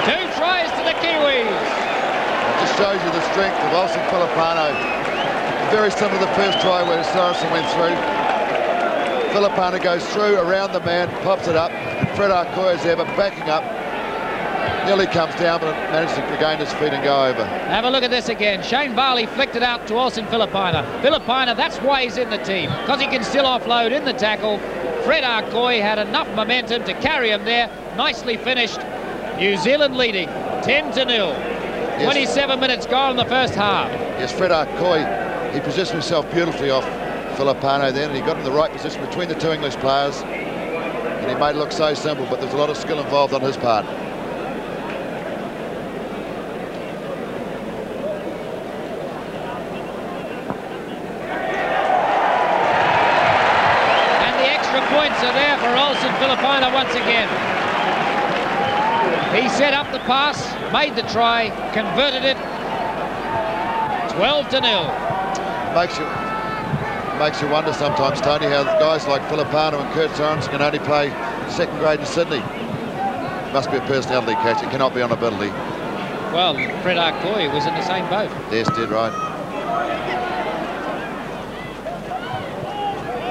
Two tries to the Kiwis. It just shows you the strength of Olsen Filipino. Very similar to the first try where Sorensen went through. Filipino goes through around the man, pops it up. And Fred Arcoy is there, but backing up. Nearly comes down, but manages to regain his feet and go over. Have a look at this again. Shane Barley flicked it out to Olsen Filipina. Filipina, that's why he's in the team, because he can still offload in the tackle. Fred Arcoy had enough momentum to carry him there. Nicely finished. New Zealand leading 10-0. Yes. 27 minutes gone in the first half. Yes, Fred Arcoy, he positioned himself beautifully off Filipino then, and he got in the right position between the two English players. And he made it look so simple, but there's a lot of skill involved on his part. Points are there for Olsen Filipina once again. He set up the pass, made the try, converted it. 12-0. makes you wonder sometimes, Tony, how guys like Filipano and Kurt Sorensen can only play second grade in Sydney. Must be a personality catch. It cannot be on ability. Well, Fred Arcoy was in the same boat. Yes, did right.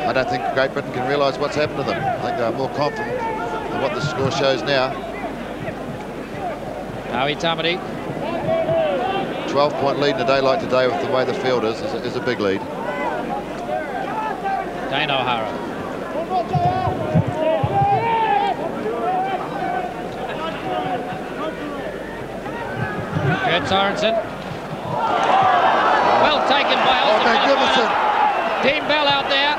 I don't think Great Britain can realise what's happened to them. I think they're more confident than what the score shows now. Howie Tamati. 12-point lead in a day like today with the way the field is a big lead. Dane O'Hara. Kurt Sorensen. Well taken by Olsen. Oh, magnificent. Dean Bell out there.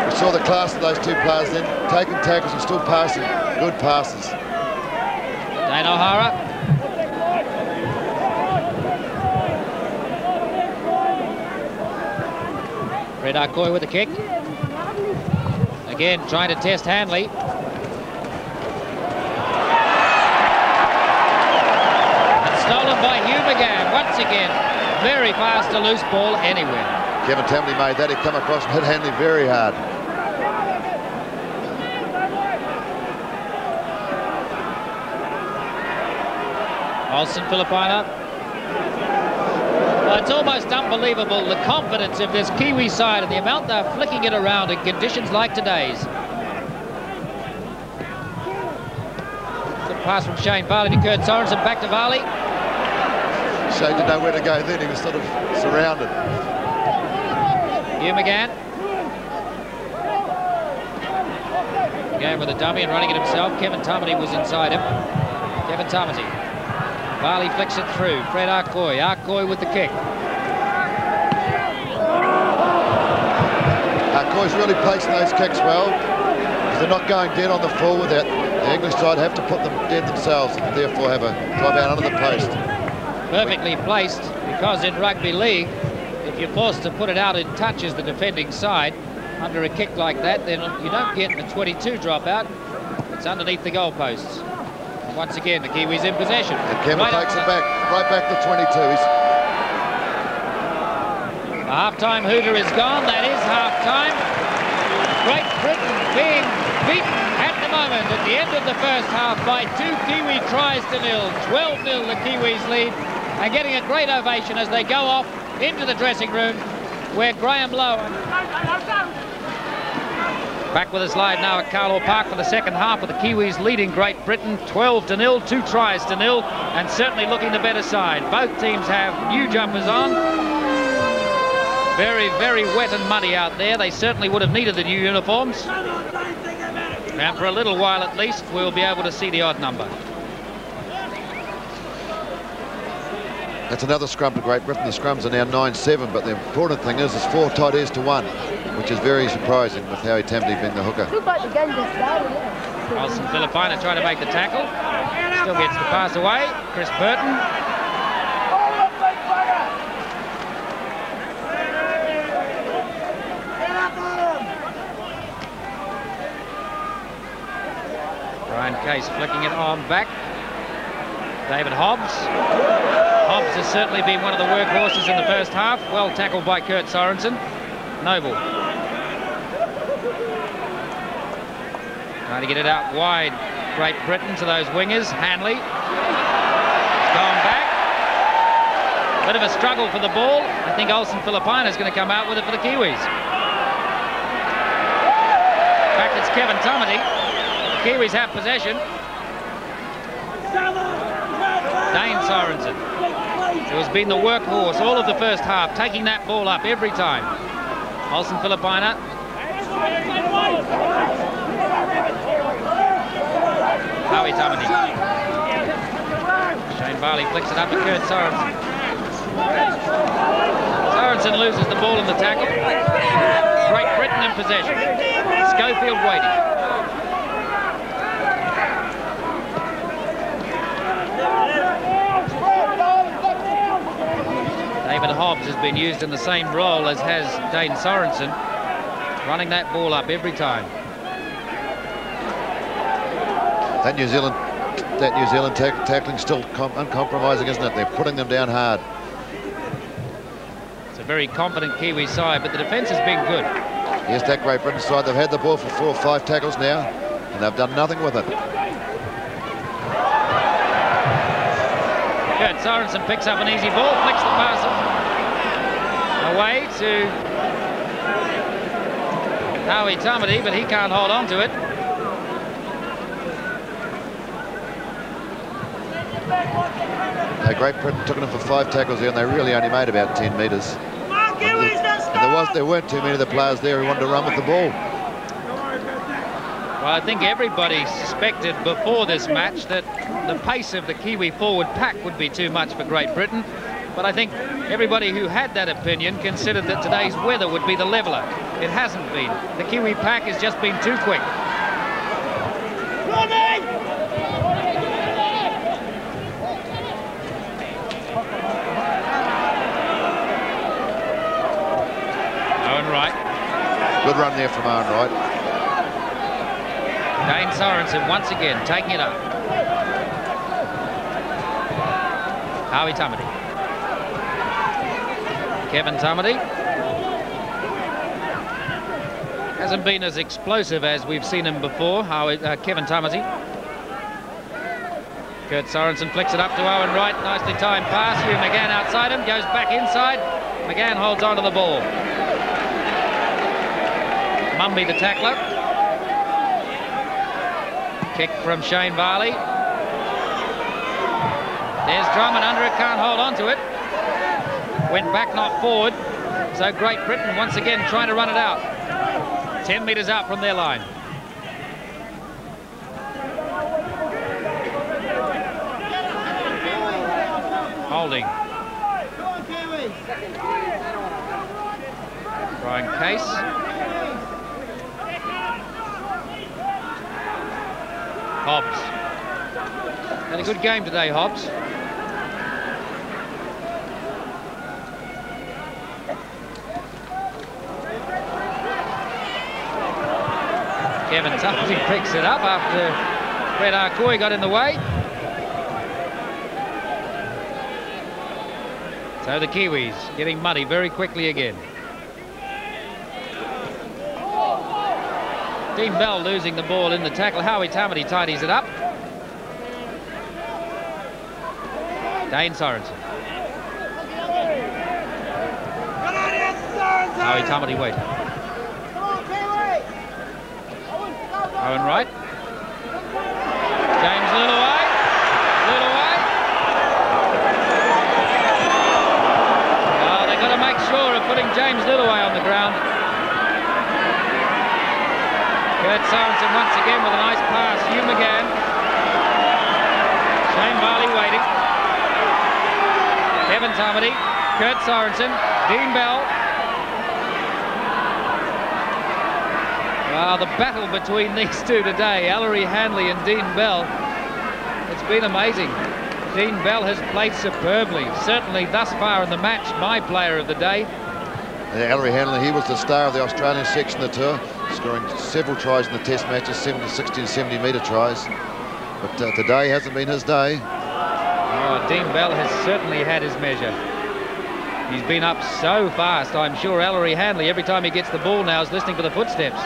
We saw the class of those two players then, taking tackles and still passing. Good passes. Dane O'Hara. Fred Arcoy with the kick. Again, trying to test Hanley. And stolen by Hugh McGann. Once again, very fast to loose ball anywhere. Kevin Tamley made that. He come across and hit Hanley very hard. Olsen Filipina. Well, it's almost unbelievable, the confidence of this Kiwi side and the amount they're flicking it around in conditions like today's. Good pass from Shane Varley to Kurt Sorensen, back to Varley. Shane didn't know where to go then. He was sort of surrounded. Hugh McGann. McGann with a dummy and running it himself. Kevin Tamati was inside him. Kevin Tamati. Varley flicks it through. Fred Arcoy. Arcoy with the kick. Arcoy's really placing those kicks well, because they're not going dead on the full with it. The English side have to put them dead themselves and therefore have a drive out under the post. Perfectly placed, because in rugby league, if you're forced to put it out in touch as the defending side under a kick like that, then you don't get the 22 drop out. It's underneath the goalposts. Once again, the Kiwis in possession. And Kevin takes it back, right back to 22. The half-time hooter is gone. That is half-time. Great Britain being beaten at the moment at the end of the first half by 2 Kiwi tries to nil. 12-0 the Kiwis lead, and getting a great ovation as they go off into the dressing room where Graham Lowe. Back with us live now at Carlaw Park for the second half, with the Kiwis leading Great Britain 12-0, 2 tries to nil, and certainly looking the better side. Both teams have new jumpers on. Very, very wet and muddy out there. They certainly would have needed the new uniforms. And for a little while at least, we'll be able to see the odd number. That's another scrum to Great Britain. The scrums are now 9-7, but the important thing is it's 4 tight ends to 1, which is very surprising with Howie Tamati being the hooker. Olsen Filipina trying to make the tackle. Still gets the pass away. Chris Burton. Brian Case flicking it on back. David Hobbs. Hobbs has certainly been one of the workhorses in the first half. Well tackled by Kurt Sorensen. Noble. Trying to get it out wide. Great Britain to those wingers. Hanley. Gone back. Bit of a struggle for the ball. I think Olsen Filipina is going to come out with it for the Kiwis. Back it's Kevin Tamati. The Kiwis have possession. Dane Sorensen, who has been the workhorse all of the first half, taking that ball up every time. Olsen Filipina. Howie Tamati. Shane Varley flicks it up to Kurt Sorensen. Sorensen loses the ball in the tackle. Great Britain in possession. Schofield waiting. David Hobbs has been used in the same role as has Dane Sorensen, running that ball up every time. That New Zealand tackling still uncompromising, isn't it? They're putting them down hard. So a very confident Kiwi side, but the defence has been good. Here's that Great Britain side. They've had the ball for 4 or 5 tackles now, and they've done nothing with it. Good. Sorensen picks up an easy ball, flicks the pass away to Howie Tamati, but he can't hold on to it. Great Britain took them for 5 tackles there, and they really only made about 10 metres. And there weren't too many of the players there who wanted to run with the ball. Well, I think everybody suspected before this match that the pace of the Kiwi forward pack would be too much for Great Britain. But I think everybody who had that opinion considered that today's weather would be the leveller. It hasn't been. The Kiwi pack has just been too quick. Owen Wright. Good run there from Owen Wright. Dane Sorensen once again taking it up. Howie Tamati. Kevin Tamati. Hasn't been as explosive as we've seen him before, Kevin Tamati. Kurt Sorensen flicks it up to Owen Wright. Nicely timed pass. Hugh McGann outside him, goes back inside. McGann holds on to the ball. Mumby the tackler. Kick from Shane Varley. There's Drummond under it, can't hold on to it. Went back, not forward. So Great Britain once again trying to run it out. 10 metres out from their line. Holding. Brian Case. Hobbs. Had a good game today, Hobbs. Kevin Tuffy picks it up after Fred Arcoy got in the way. So the Kiwis getting muddy very quickly again. Dean Bell losing the ball in the tackle. Howie Tamati tidies it up. Dane Sorensen. Howie Tamati waiting. Owen Wright. James Lillaway. Oh, they've got to make sure of putting James Lillaway on the ground. Kurt Sorensen once again with a nice pass. Hugh McGann. Shane Varley waiting. Kevin Tamati. Kurt Sorensen. Dean Bell. Well, the battle between these two today, Ellery Hanley and Dean Bell, it's been amazing. Dean Bell has played superbly. Certainly thus far in the match, my player of the day. Yeah, Ellery Hanley, he was the star of the Australian section of the tour, scoring several tries in the test matches, 60 and 70 metre tries. But today hasn't been his day. Oh, Dean Bell has certainly had his measure. He's been up so fast. I'm sure Ellery Hanley, every time he gets the ball now, is listening for the footsteps.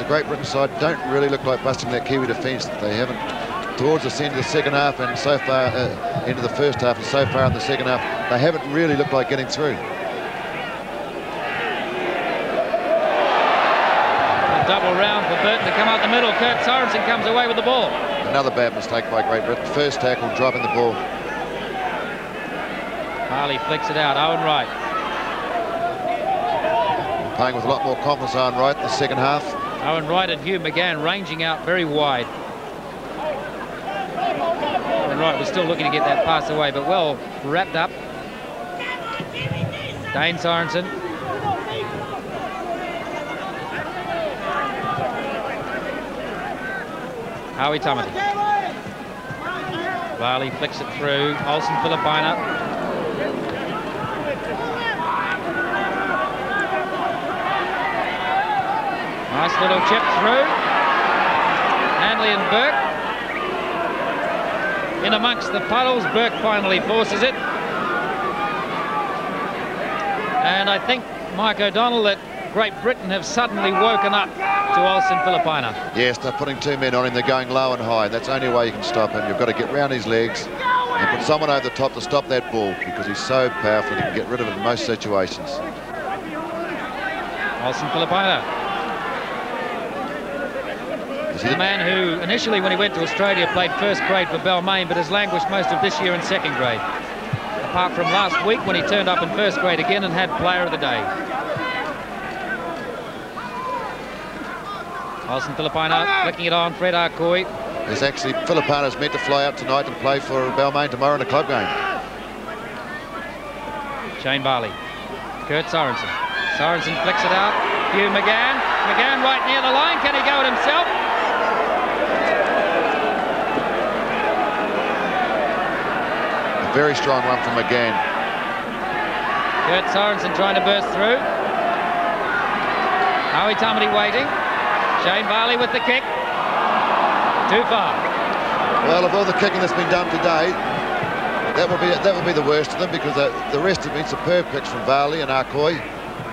Great Britain side don't really look like busting that Kiwi defence. They haven't towards the end of the second half and so far into the first half and so far in the second half. They haven't really looked like getting through. A double round for Burton to come out the middle. Kurt Sorensen comes away with the ball. Another bad mistake by Great Britain. First tackle, dropping the ball. Harley flicks it out. Owen Wright. Playing with a lot more confidence, Owen Wright, in the second half. Owen Wright and Hugh McGann ranging out very wide. Owen Wright was still looking to get that pass away, but well wrapped up. Dane Sorensen. Howie Tamati. Varley flicks it through. Olsen Filipina. Nice little chip through. Hanley and Burke. In amongst the puddles, Burke finally forces it. And I think, Mike O'Donnell, that Great Britain have suddenly woken up to Olsen Filipina. Yes, they're putting 2 men on him. They're going low and high. That's the only way you can stop him. You've got to get round his legs and put someone over the top to stop that ball, because he's so powerful and he can get rid of it in most situations. Olsen Filipina. The man who initially, when he went to Australia, played first grade for Balmain, but has languished most of this year in second grade. Apart from last week when he turned up in first grade again and had player of the day. Olsen Filipina flicking it on, Fred Arcoy. There's actually, Filipina's meant to fly out tonight and play for Balmain tomorrow in a club game. Shane Barley. Kurt Sorensen. Sorensen flicks it out. Hugh McGann. McGann right near the line. Can he go it himself? A very strong one from McGann. Kurt Sorensen trying to burst through. Howie Tamati waiting. Shane Barley with the kick. Too far. Well, of all the kicking that's been done today, that will be the worst of them, because the rest have been superb kicks from Varley and Arcoy.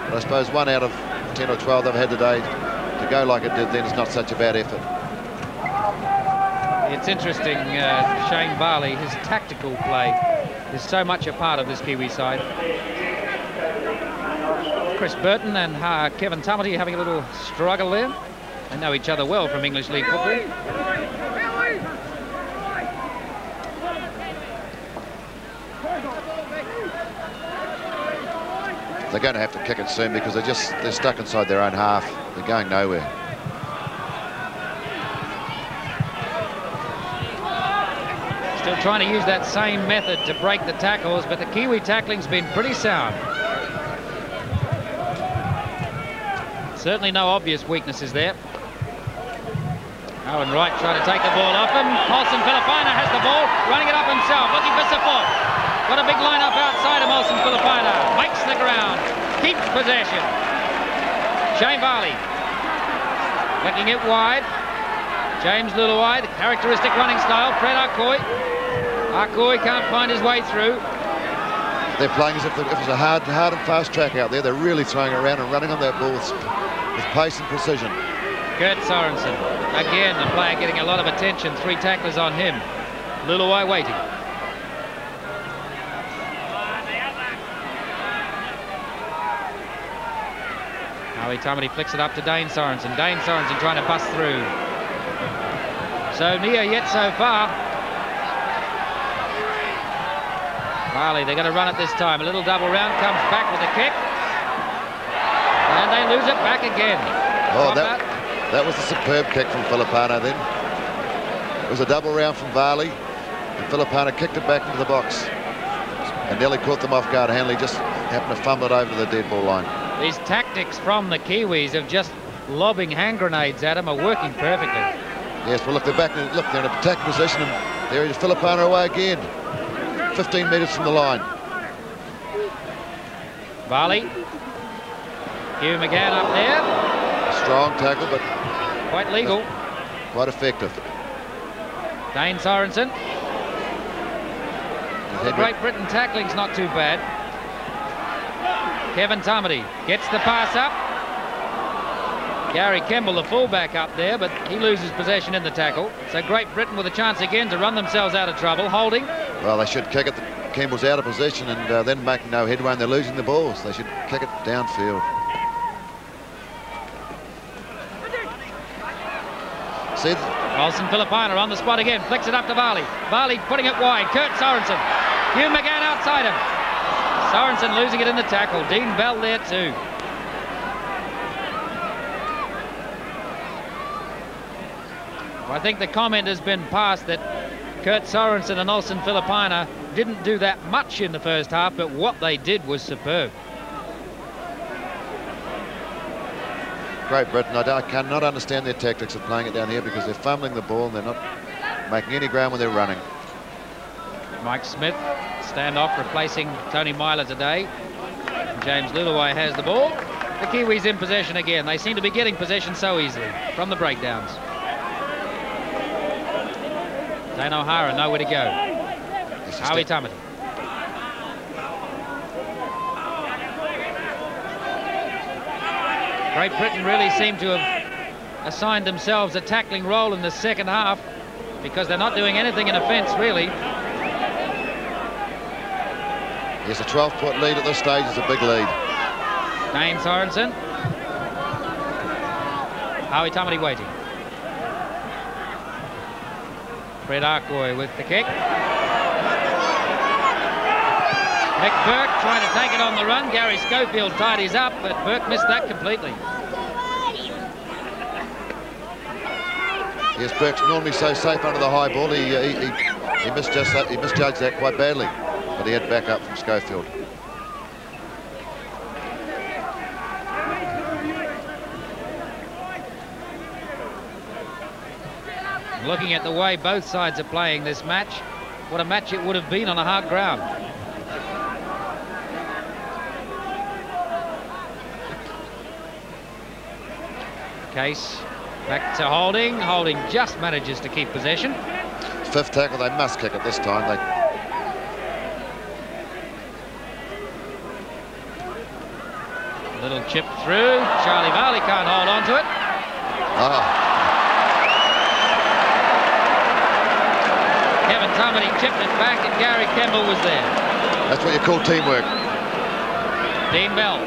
But I suppose 1 out of 10 or 12 they've had today to go like it did then is not such a bad effort. It's interesting, Shane Barley, his tactical play is so much a part of this Kiwi side. Chris Burton and Kevin Tamati having a little struggle there. They know each other well from English League football. They're going to have to kick it soon, because they're stuck inside their own half. They're going nowhere. Still trying to use that same method to break the tackles, but the Kiwi tackling's been pretty sound. Certainly no obvious weaknesses there. Owen Wright trying to take the ball off him. Olsen Filipina has the ball, running it up himself, looking for support. Got a big line-up outside of Olsen Filipina. Makes the ground, keeps possession. Shane Barley flicking it wide. James Luluai, the characteristic running style. Fred Arcoy. Arcoy can't find his way through. They're playing as if it was a hard and fast track out there. They're really throwing around and running on that ball with pace and precision. Kurt Sorensen, again the player getting a lot of attention. 3 tacklers on him. Luluai waiting. Howie Tamati flicks it up to Dane Sorensen. Dane Sorensen trying to bust through. So near yet so far. Barley, they're going to run it this time. A little double round, comes back with a kick. And they lose it back again. Oh, that was a superb kick from Filipina then. It was a double round from Varley, and Filipina kicked it back into the box. And nearly caught them off guard. Hanley just happened to fumble it over to the dead ball line. These tactics from the Kiwis of just lobbing hand grenades at them are working perfectly. Yes, well, look, they're back. Look, they're in a attacking position, and there is Filipina away again. 15 metres from the line. Varley. Hugh McGann up there. A strong tackle, but quite legal. Quite effective. Dane Sorensen. Great Britain tackling's not too bad. Kevin Tamati gets the pass up. Gary Kemble, the fullback, up there, but he loses possession in the tackle. So Great Britain with a chance again to run themselves out of trouble. Holding. Well, they should kick it. Kemble's out of position and then making no headway, and they're losing the balls. They should kick it downfield. See? Olsen Filipina on the spot again. Flicks it up to Varley. Varley putting it wide. Kurt Sorensen. Hugh McGann outside him. Sorensen losing it in the tackle. Dean Bell there too. I think the comment has been passed that Kurt Sorensen and Olsen Filipina didn't do that much in the first half, but what they did was superb. Great Britain, I cannot understand their tactics of playing it down here, because they're fumbling the ball and they're not making any ground when they're running. Mike Smith, standoff, replacing Tony Myler today. James Luluai has the ball. The Kiwis in possession again. They seem to be getting possession so easily from the breakdowns. Dane O'Hara nowhere to go. Howie Tamati. Great Britain really seem to have assigned themselves a tackling role in the second half because they're not doing anything in offence, really. Yes, a 12-point lead at this stage is a big lead. Dane Sorensen. Howie Tamati waiting. Fred Arcoy with the kick. Nick Burke trying to take it on the run. Gary Schofield tidies up, but Burke missed that completely. Yes, Burke's normally so safe under the high ball. He misjudged that quite badly, but he had back up from Schofield. Looking at the way both sides are playing this match, what a match it would have been on a hard ground. Case back to Holding. Holding just manages to keep possession. Fifth tackle, they must kick it this time. Little chip through. Charlie Varley can't hold on to it. Oh. Kevin Tamati chipped it back and Gary Kemble was there. That's what you call teamwork. Dean Bell.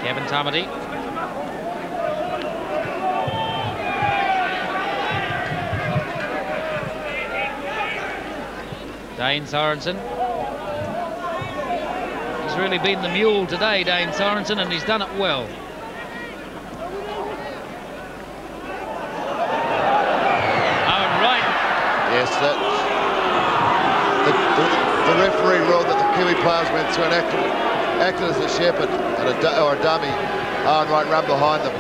Kevin Tamati. Dane Sorensen. He's really been the mule today, Dane Sorensen, and he's done it well. Owen Wright. Yes, the referee ruled that the Kiwi players went through and acted as a shepherd and or a dummy. Owen Wright ran behind them.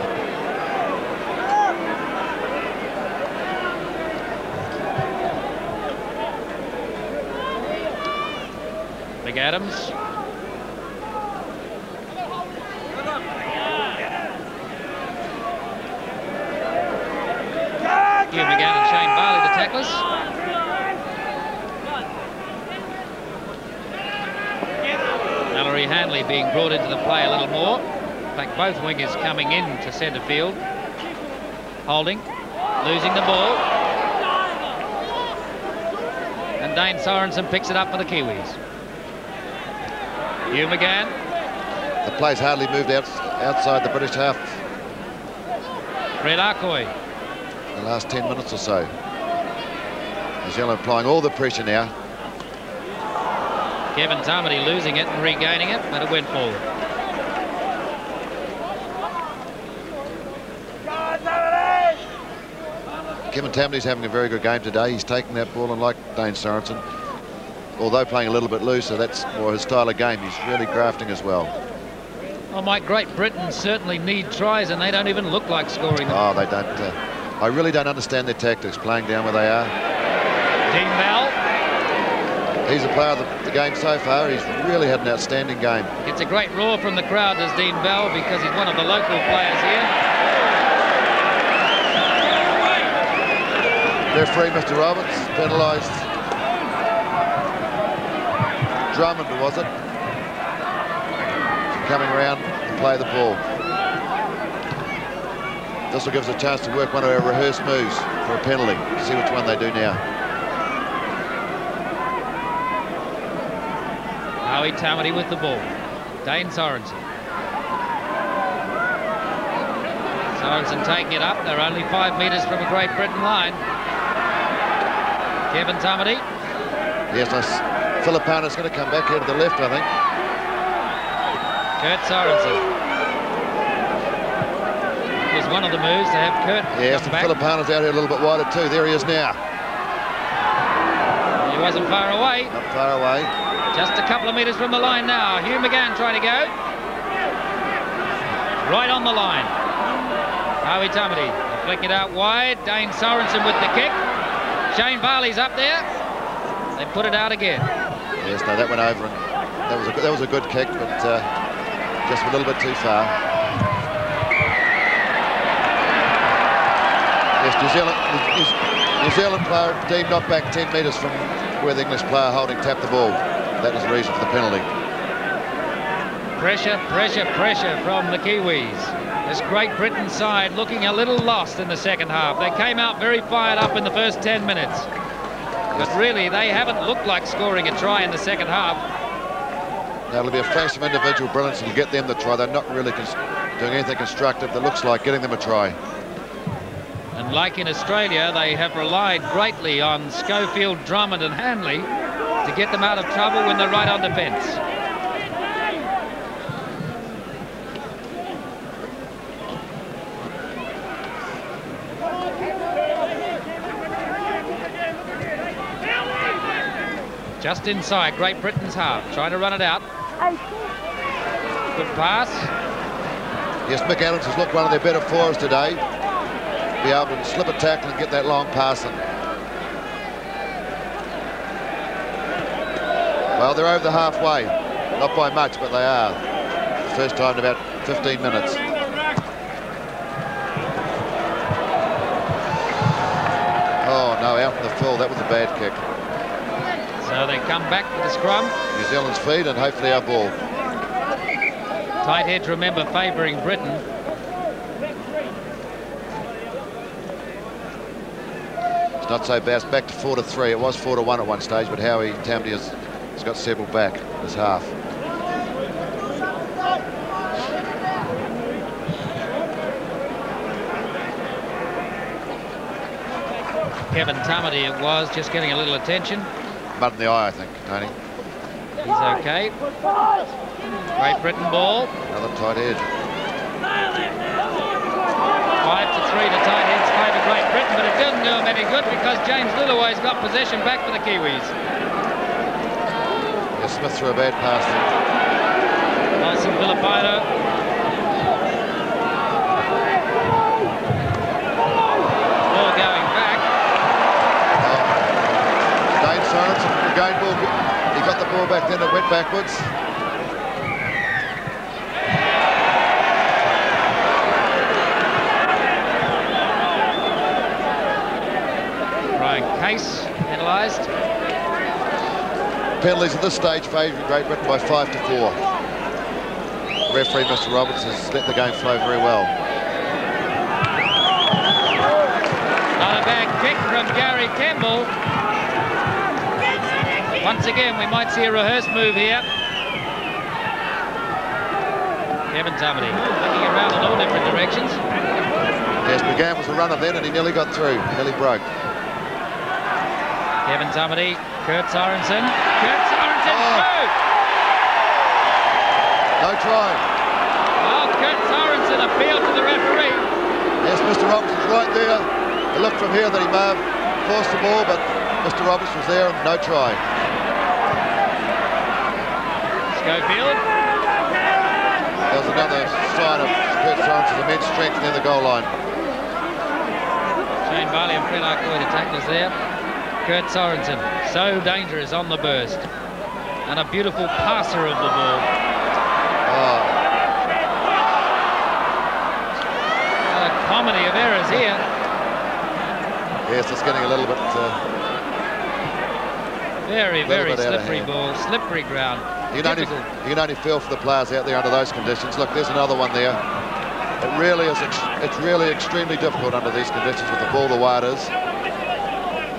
Big Adams. Hugh McGann and Shane Barley, the tacklers. Mallory Hanley being brought into the play a little more. In fact, both wingers coming in to centre field. Holding, losing the ball. And Dane Sorensen picks it up for the Kiwis. Hugh McGann. The play's hardly moved outside the British half. Fred Arcoy. The last 10 minutes or so. New Zealand applying all the pressure now. Kevin Tamati losing it and regaining it, but it went forward. Kevin Tamati's having a very good game today. He's taking that ball, and like Dane Sorensen, although playing a little bit looser, that's more his style of game. He's really grafting as well. Well, Mike, Great Britain certainly need tries, and they don't even look like scoring them. Oh, they don't. I really don't understand their tactics, playing down where they are. Dean Bell. He's a player of the game so far. He's really had an outstanding game. It's a great roar from the crowd, does Dean Bell, because he's one of the local players here. Referee, Mr. Roberts, penalised Drummond, was it? Coming around and play the ball. This will give us a chance to work one of our rehearsed moves for a penalty. See which one they do now. Howie Tamati with the ball. Dane Sorensen. Sorensen taking it up. They're only 5 metres from a Great Britain line. Kevin Tamati. Yes, Filipano's going to come back here to the left, I think. Kurt Sorensen. It was one of the moves to have Kurt yes, come back. Filipano's out here a little bit wider too. There he is now. He wasn't far away. Not far away. Just a couple of metres from the line now. Hugh McGann trying to go. Right on the line. Howie Tamati flicking it out wide. Dane Sorensen with the kick. Shane Barley's up there. They put it out again. Yes, no, that went over, and that was a good kick, but just a little bit too far. Yes, New Zealand player deemed knocked back 10 metres from where the English player holding tapped the ball. That was the reason for the penalty. Pressure, pressure, pressure from the Kiwis. This Great Britain side looking a little lost in the second half. They came out very fired up in the first 10 minutes. But really, they haven't looked like scoring a try in the second half. Now, it'll be a flash of individual brilliance to get them the try. They're not really doing anything constructive that looks like getting them a try. And like in Australia, they have relied greatly on Schofield, Drummond and Hanley to get them out of trouble when they're right on defence. Just inside Great Britain's half, trying to run it out. Good pass. Yes, Mick Adams has looked one of their better fours today. Be able to slip a tackle and get that long pass in. Well, they're over the halfway. Not by much, but they are. First time in about 15 minutes. Oh, no, out in the fill. That was a bad kick. So they come back to the scrum. New Zealand's feed and hopefully our ball. Tight heads, remember, favouring Britain. It's not so bad. It's back to 4-3. It was 4-1 at one stage, but Howie Tamdi has got several back this half. Kevin Tamati it was, just getting a little attention. Mud in the eye, I think, Tony. He's okay. Great Britain ball. Another tight head. 5-3 to tight heads favour Great Britain, but it doesn't do them any good because James Lillaway's got possession back for the Kiwis. Yeah, Smith threw a bad pass there. Nelson Filipino. Ball going back. Dane Sorensen, again, ball. He got the ball back then, it went backwards. Case penalised. Penalties at this stage favouring Great Britain by 5-4. Referee Mr. Roberts has let the game flow very well. Not a bad kick from Gary Campbell. Once again, we might see a rehearsed move here. Kevin Tamati looking around in all different directions. Yes, McGann was the runner then and he nearly got through, nearly broke. Kevin Tamati, Kurt Sorensen. Kurt Sorensen through! No try. Well, Kurt Sorensen appealed to the referee. Yes, Mr. Roberts was right there. It looked from here that he may have forced the ball, but Mr. Roberts was there and no try. Schofield. There was another sign of Kurt Sorensen's immense strength near the goal line. Shane Barley and Fred Arcoy, the tacklers there. Kurt Sorensen, so dangerous on the burst. And a beautiful passer of the ball. Oh. A comedy of errors here. Yes, it's getting a little bit... very, very slippery ball, slippery ground. You can only feel for the players out there under those conditions. Look, there's another one there. It really is, it's really extremely difficult under these conditions with the ball the way it is.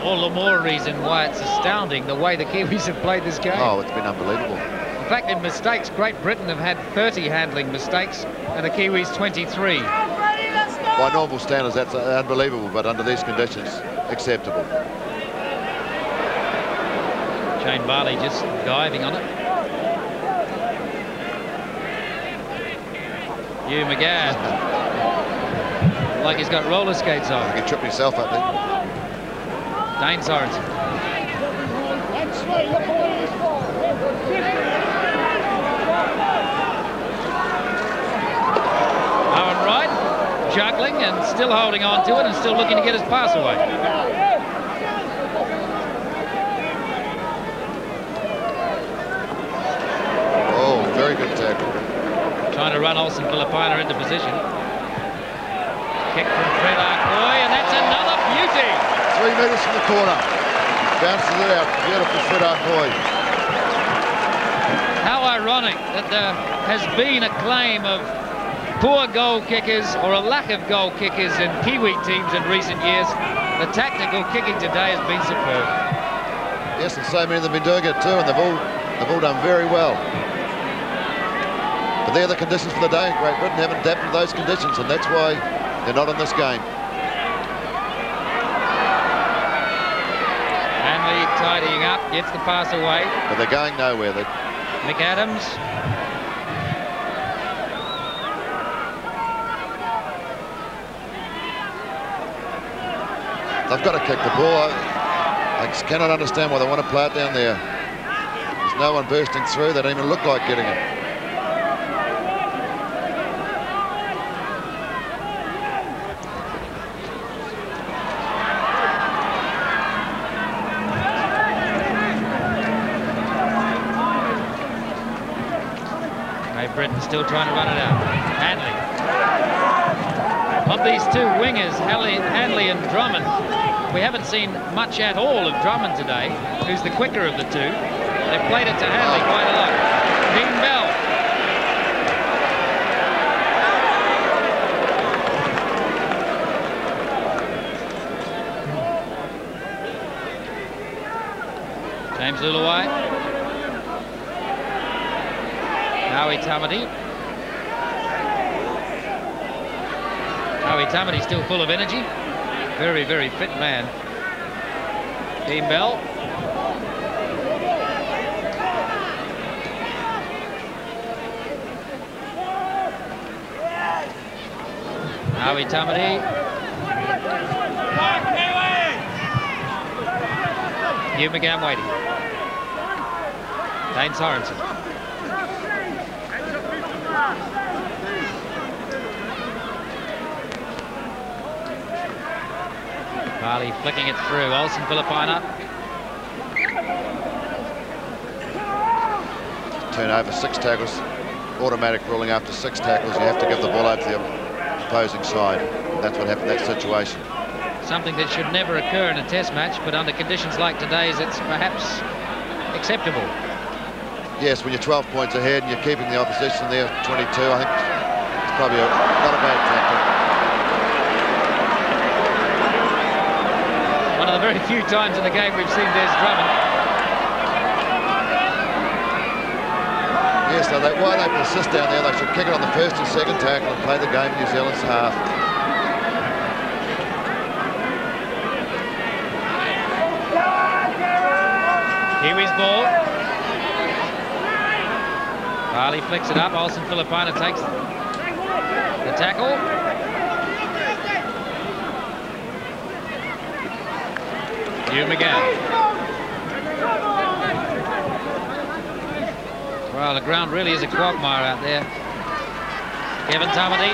All the more reason why it's astounding the way the Kiwis have played this game. Oh, it's been unbelievable. In fact, in mistakes, Great Britain have had 30 handling mistakes and the Kiwis 23. By normal standards, that's unbelievable, but under these conditions, acceptable. Shane Barley just diving on it. Hugh McGann. Like he's got roller skates on. He can trip himself up there. Dane Sorensen. Owen Wright juggling and still holding on to it and still looking to get his pass away. Very good tackle. Trying to run Olsen Filipina into position. Kick from Fred Arcoy, and that's another beauty. 3 metres from the corner. Bounces it out. Beautiful Fred Arcoy. How ironic that there has been a claim of poor goal kickers or a lack of goal kickers in Kiwi teams in recent years. The tactical kicking today has been superb. Yes, and so many of them have been doing it too, and they've all done very well. But they're the conditions for the day. Great Britain haven't adapted to those conditions, and that's why they're not in this game. Hanley tidying up, gets the pass away. But they're going nowhere. Mick Adams. They've got to kick the ball. I just cannot understand why they want to play it down there. There's no one bursting through. They don't even look like getting it. Great Britain still trying to run it out. Hanley. Of these two wingers, Hanley and Drummond, we haven't seen much at all of Drummond today, who's the quicker of the two. They've played it to Hanley quite a lot. Dean Bell. James Luluwai. Howie Tamati. Howie Tamati still full of energy. Very, very fit man. Dean Bell. Howie Tamati. Hugh McGann waiting. Dane Sorensen. Farley flicking it through. Olsen Filipina. Turnover, 6 tackles. Automatic ruling after 6 tackles. You have to give the ball over to the opposing side. That's what happened in that situation. Something that should never occur in a test match, but under conditions like today's, it's perhaps acceptable. Yes, when you're 12 points ahead and you're keeping the opposition there, 22, I think it's probably not a bad tackle. One of the very few times in the game we've seen Des Drummond. Yes, so why they persist down there, they should kick it on the first and second tackle and play the game in New Zealand's half. Kiwis ball. Farley flicks it up. Olsen Filipina takes the tackle. Hugh McGann. Well, the ground really is a quagmire out there. Kevin Tamati.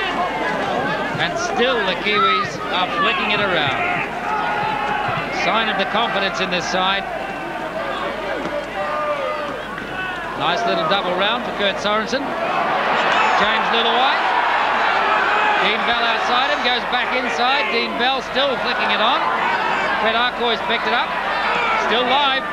And still the Kiwis are flicking it around. Sign of the confidence in this side. Nice little double round for Kurt Sorensen. James Luluwai. Dean Bell outside him, goes back inside. Dean Bell still flicking it on. Fred Arcoy's picked it up. Still live.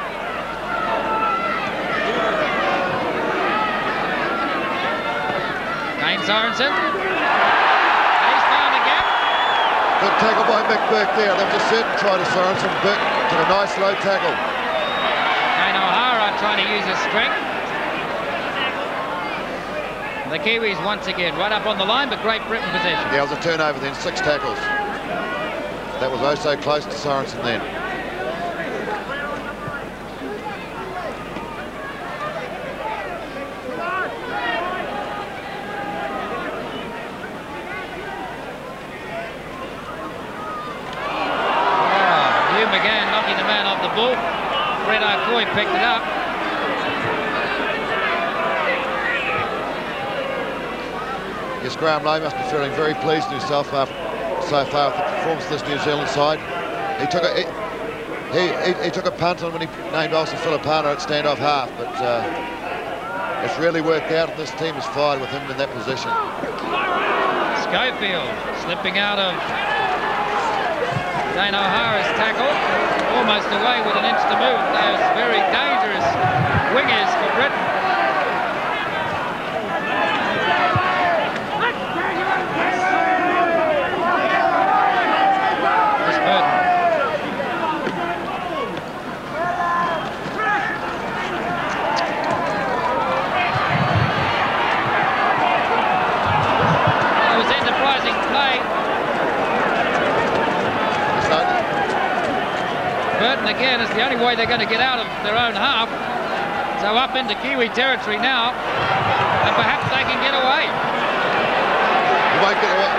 Dane Sorensen. And he's found a gap. Good tackle by Mick Burke there. They've just said try to Sorensen. Burke did a nice low tackle. Kane O'Hara trying to use his strength. The Kiwis once again right up on the line, but Great Britain possession. Yeah, it was a turnover then, 6 tackles. That was oh so close to Sorensen then. Hugh McGann knocking the man off the ball. Fred Arcoy picked it up. Yes, Graham Lowe must be feeling very pleased with himself so far with the performance of this New Zealand side. He took a punt on when he named Olsen Filipina at standoff half, but it's really worked out, and this team is fired with him in that position. Schofield slipping out of Dane O'Hara's tackle, almost away with an inch to move. Those very dangerous wingers for Britain. Chris Burton. It was enterprising play. Burton again is the only way they're going to get out of their own half. So up into Kiwi territory now, and perhaps they can get away. He won't get away.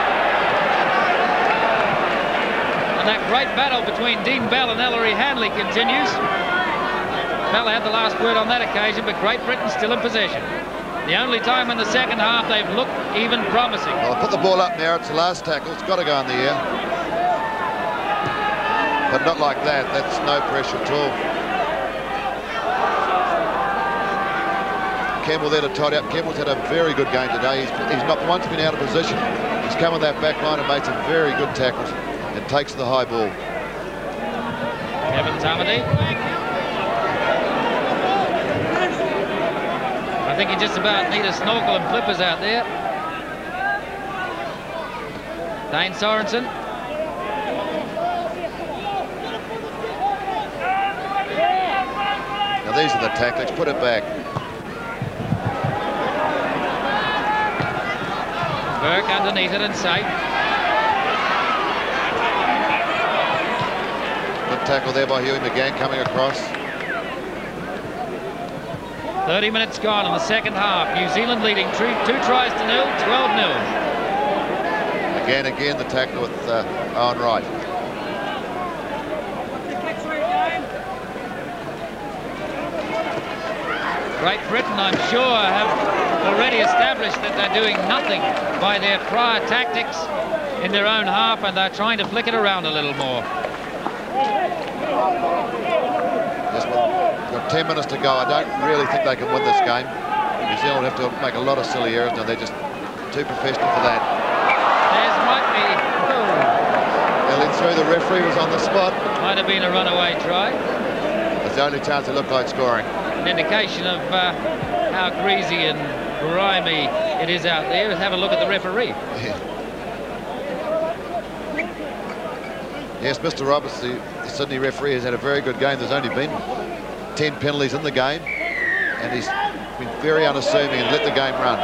And that great battle between Dean Bell and Ellery Hanley continues. Bell had the last word on that occasion, but Great Britain still in possession. The only time in the second half they've looked even promising. Well, put the ball up now. It's the last tackle. It's got to go in the air. But not like that. That's no pressure at all. Campbell there to tidy up. Campbell's had a very good game today. He's not once been out of position. He's come on that back line and made some very good tackles and takes the high ball. Kevin Tamati. I think you just about need a snorkel and flippers out there. Dane Sorensen. Now these are the tactics. Put it back. Burke underneath it and safe. Good tackle there by Huey McGann coming across. 30 minutes gone in the second half. New Zealand leading 2 tries to 0, 12-0. Again, the tackle with Owen Wright. Great Britain, I'm sure, have already established that they're doing nothing by their prior tactics in their own half, and they're trying to flick it around a little more. Just got 10 minutes to go. I don't really think they can win this game. New Zealand have to make a lot of silly errors now. They're just too professional for that. There's might be. They let through. The referee was on the spot. Might have been a runaway try. That's the only chance it looked like scoring. An indication of how greasy and grimy it is out there. Have a look at the referee. Yeah. Yes, Mr. Roberts, the Sydney referee, has had a very good game. There's only been 10 penalties in the game, and he's been very unassuming and let the game run.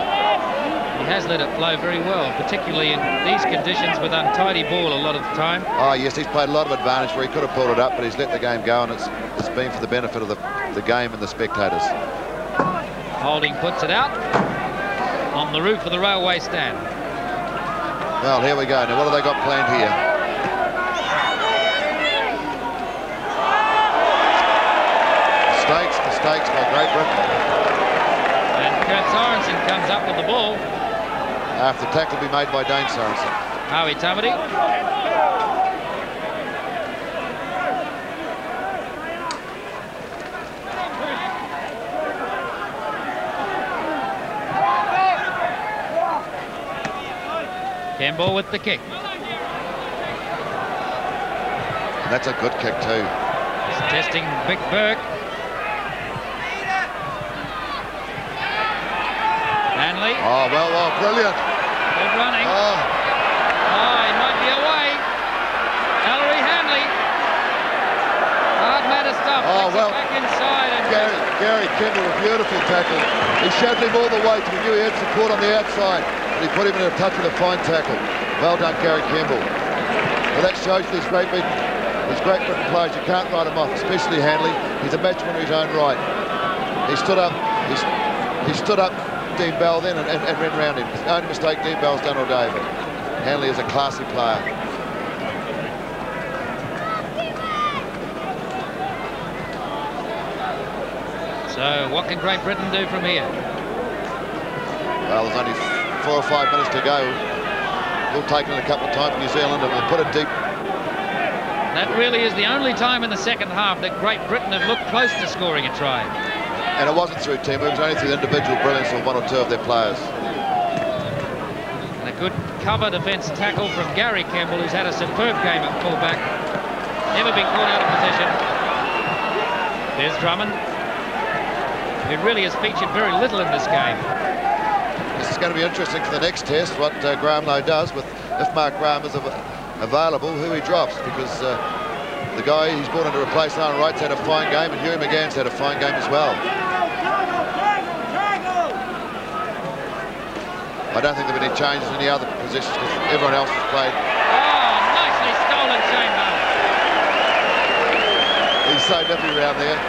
He has let it flow very well, particularly in these conditions with untidy ball a lot of the time. Oh, yes, he's played a lot of advantage where he could have pulled it up, but he's let the game go, and it's been for the benefit of the game and the spectators. Holding puts it out on the roof of the railway stand. Well, here we go. Now, what have they got planned here? Mistakes by Great Britain. And Kurt Sorensen comes up with the ball. After the tackle be made by Dane Sorensen. Howie Tamati. Campbell with the kick. And that's a good kick too. He's testing Big Burke. Hanley. Oh, well, brilliant. Good running. Oh, he might be away. Ellery Hanley. Hard matter stuff. Oh, Takes well. it back inside. And Gary Campbell, a beautiful tackle. He showed him all the way to he knew he had support on the outside. He put him in a touch with a fine tackle. Well done, Gary Campbell. Well, that shows these Great Britain players, you can't write them off, especially Hanley. He's a match winner in his own right. He stood up. He stood up Dean Bell then and ran round him. It's the only mistake Dean Bell's done all day, but Hanley is a classy player. so what can Great Britain do from here? Well, there's only 4 or 5 minutes to go. We'll take it a couple of times, New Zealand, and we'll put it deep. That really is the only time in the second half that Great Britain have looked close to scoring a try. And it wasn't through teamwork, it was only through the individual brilliance of one or two of their players. And a good cover defence tackle from Gary Campbell, who's had a superb game at fullback. Never been caught out of position. There's Drummond. It really has featured very little in this game. This is going to be interesting for the next test, what Graham Lowe does with, if Mark Graham is available, who he drops, because the guy he's brought in to replace Aaron Wright's had a fine game, and Huey McGann's had a fine game as well. I don't think there have been any changes in any other positions because everyone else has played. Oh, nicely stolen, Shane Bowler. He's so nippy around there.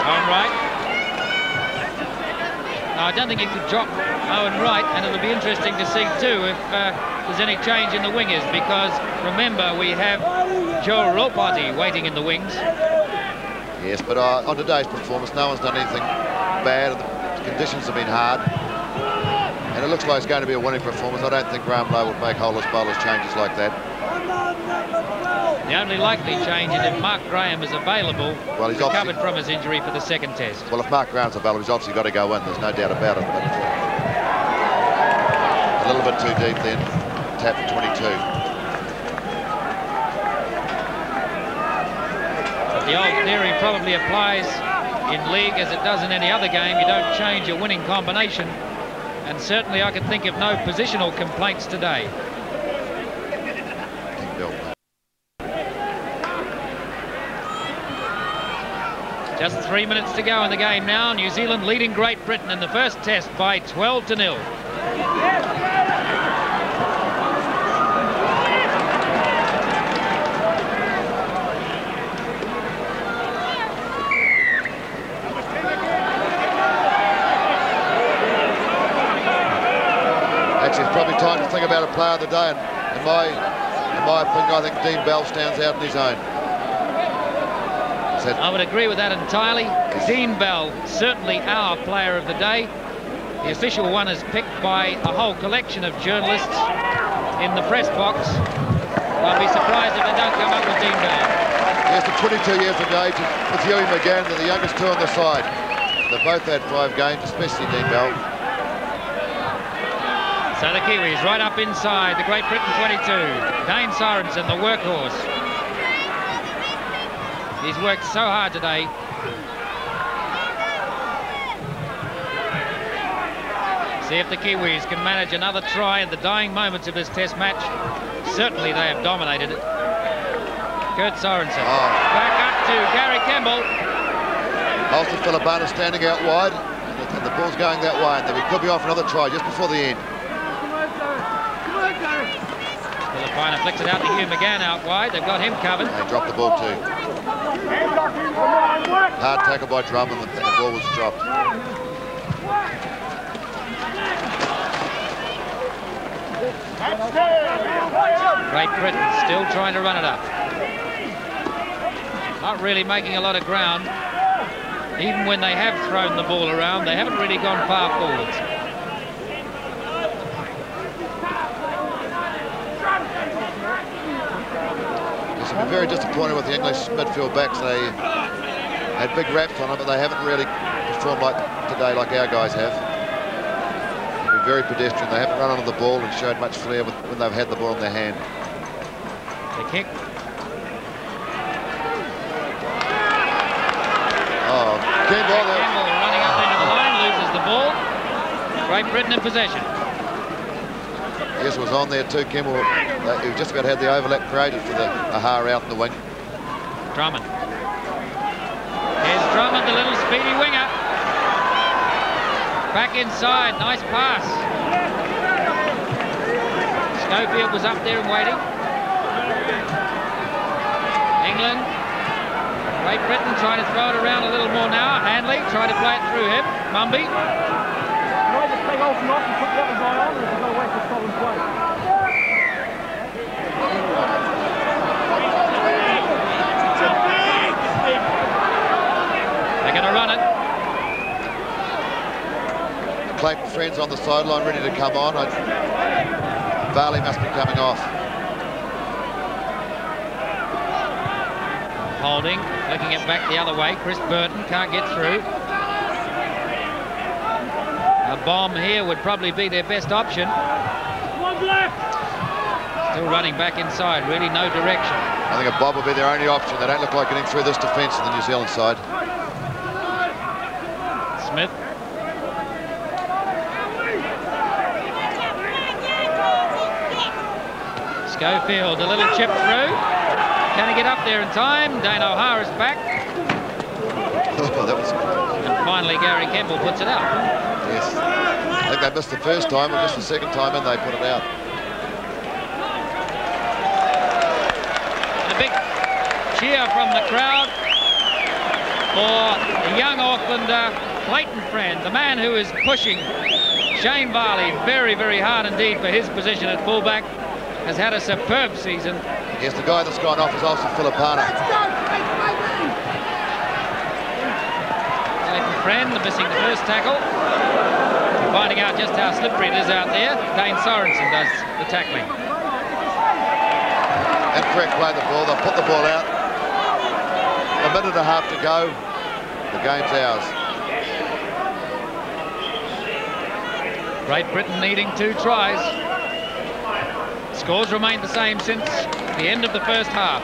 Owen Wright. No, I don't think he could drop Owen Wright, and it'll be interesting to see too if there's any change in the wingers, because remember we have Joe Ropati waiting in the wings. Yes, but on today's performance, no one's done anything bad. The conditions have been hard, and it looks like it's going to be a winning performance. I don't think Graham Lowe would make holeless bowlers changes like that. The only likely change is if Mark Graham is available, well, he's recovered from his injury for the second test. Well, if Mark Graham's available, he's obviously got to go in. There's no doubt about it. But a little bit too deep then. Tap 22. But the old theory probably applies in league as it does in any other game. You don't change your winning combination, and certainly I can think of no positional complaints today. Just 3 minutes to go in the game now. New Zealand leading Great Britain in the first test by 12-0. Actually, it's probably time to think about a player of the day, and in my opinion, I think Dean Bell stands out on his own. I would agree with that entirely. Dean Bell, certainly our player of the day. The official one is picked by a whole collection of journalists in the press box. I'll be surprised if they don't come up with Dean Bell. Yes, the 22 years of age with Huey McGann, they're the youngest two on the side. They've both had 5 games, especially Dean Bell. So the Kiwis right up inside the Great Britain 22. Dane Sorensen, the workhorse. He's worked so hard today. See if the Kiwis can manage another try at the dying moments of this test match. Certainly they have dominated it. Kurt Sorensen. Back up to Gary Campbell. Alston Philippana standing out wide, and the ball's going that way, and we could be off another try just before the end. Philippana flicks it out to Hugh McGann out wide. They've got him covered. They dropped the ball too. Hard tackle by Drummond, and the ball was dropped. Great Britain still trying to run it up. Not really making a lot of ground. Even when they have thrown the ball around, they haven't really gone far forwards. Yes, I've been very disappointed with the English midfield backs. They had big raps on them, but they haven't really performed like today, like our guys have. They've been very pedestrian. They haven't run onto the ball and showed much flair when they've had the ball in their hand. The kick. Campbell running up into the line, loses the ball. Great Britain in possession. Yes, it was on there too, Campbell. He just about had the overlap created for the Aha out in the wing. Drummond. Here's Drummond, the little speedy winger. Back inside, nice pass. Schofield was up there and waiting. England. Great Britain trying to throw it around a little more now. Handley trying to play it through him. Mumby. They're going to run it. Clayton Friends on the sideline ready to come on. Varley must be coming off. Holding, flicking it back the other way. Chris Burton can't get through. A bomb here would probably be their best option. Still running back inside, really no direction. I think a bob will be their only option. They don't look like getting through this defence in the New Zealand side. Smith. Schofield, a little chip through. Can he get up there in time? Dane O'Hara's back. Oh, that was... And finally Gary Campbell puts it out. Yes. I think they missed the first time, or just the second time, and they put it out. A big cheer from the crowd for the young Aucklander, Clayton Friend, the man who is pushing Shane Varley very, very hard indeed for his position at fullback. Has had a superb season. Yes, the guy that's gone off is also Filipana. Clayton Friend missing the first tackle. Finding out just how slippery it is out there. Dane Sorensen does the tackling. And correct play the ball. They'll put the ball out. A minute and a half to go. The game's ours. Great Britain needing 2 tries. Scores remain the same since the end of the first half.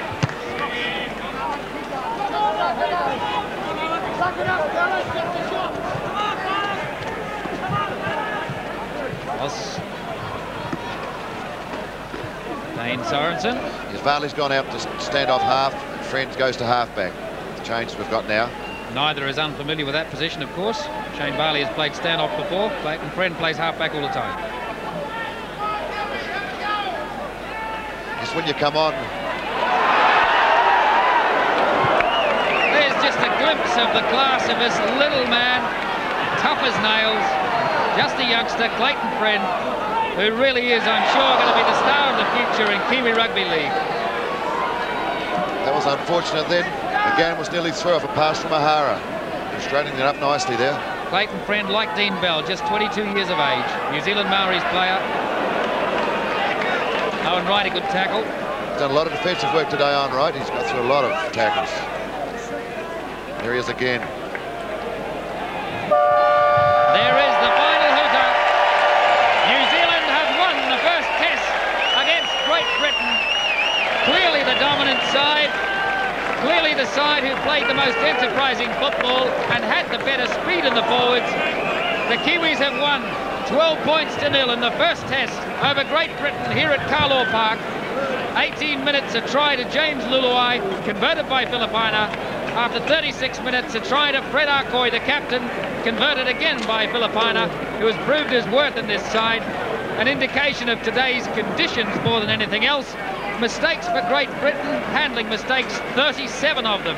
Dane Sorensen. His Varley's gone out to stand off half. Friends goes to halfback. The change we've got now. Neither is unfamiliar with that position, of course. Shane Varley has played stand-off before. Clayton Friend plays halfback all the time. Just when you come on. There's just a glimpse of the class of this little man, tough as nails, just a youngster, Clayton Friend, who really is, I'm sure, going to be the star of the future in Kiwi Rugby League. That was unfortunate then. McGann was nearly through off a pass from O'Hara. Straightening it up nicely there. Clayton Friend, like Dean Bell, just 22 years of age. New Zealand Maoris player. Owen Wright, a good tackle. He's done a lot of defensive work today, Owen Wright. He's got through a lot of tackles. There he is again. There is the final hooter. New Zealand have won the first test against Great Britain. Clearly the dominant side. Clearly the side who played the most enterprising football and had the better speed in the forwards. The Kiwis have won 12 points to 0 in the first test over Great Britain here at Carlaw Park. 18 minutes, a try to James Luluai, converted by Filipina. After 36 minutes, a try to Fred Arcoy, the captain, converted again by Filipina, who has proved his worth in this side. An indication of today's conditions more than anything else. Mistakes for Great Britain, handling mistakes, 37 of them.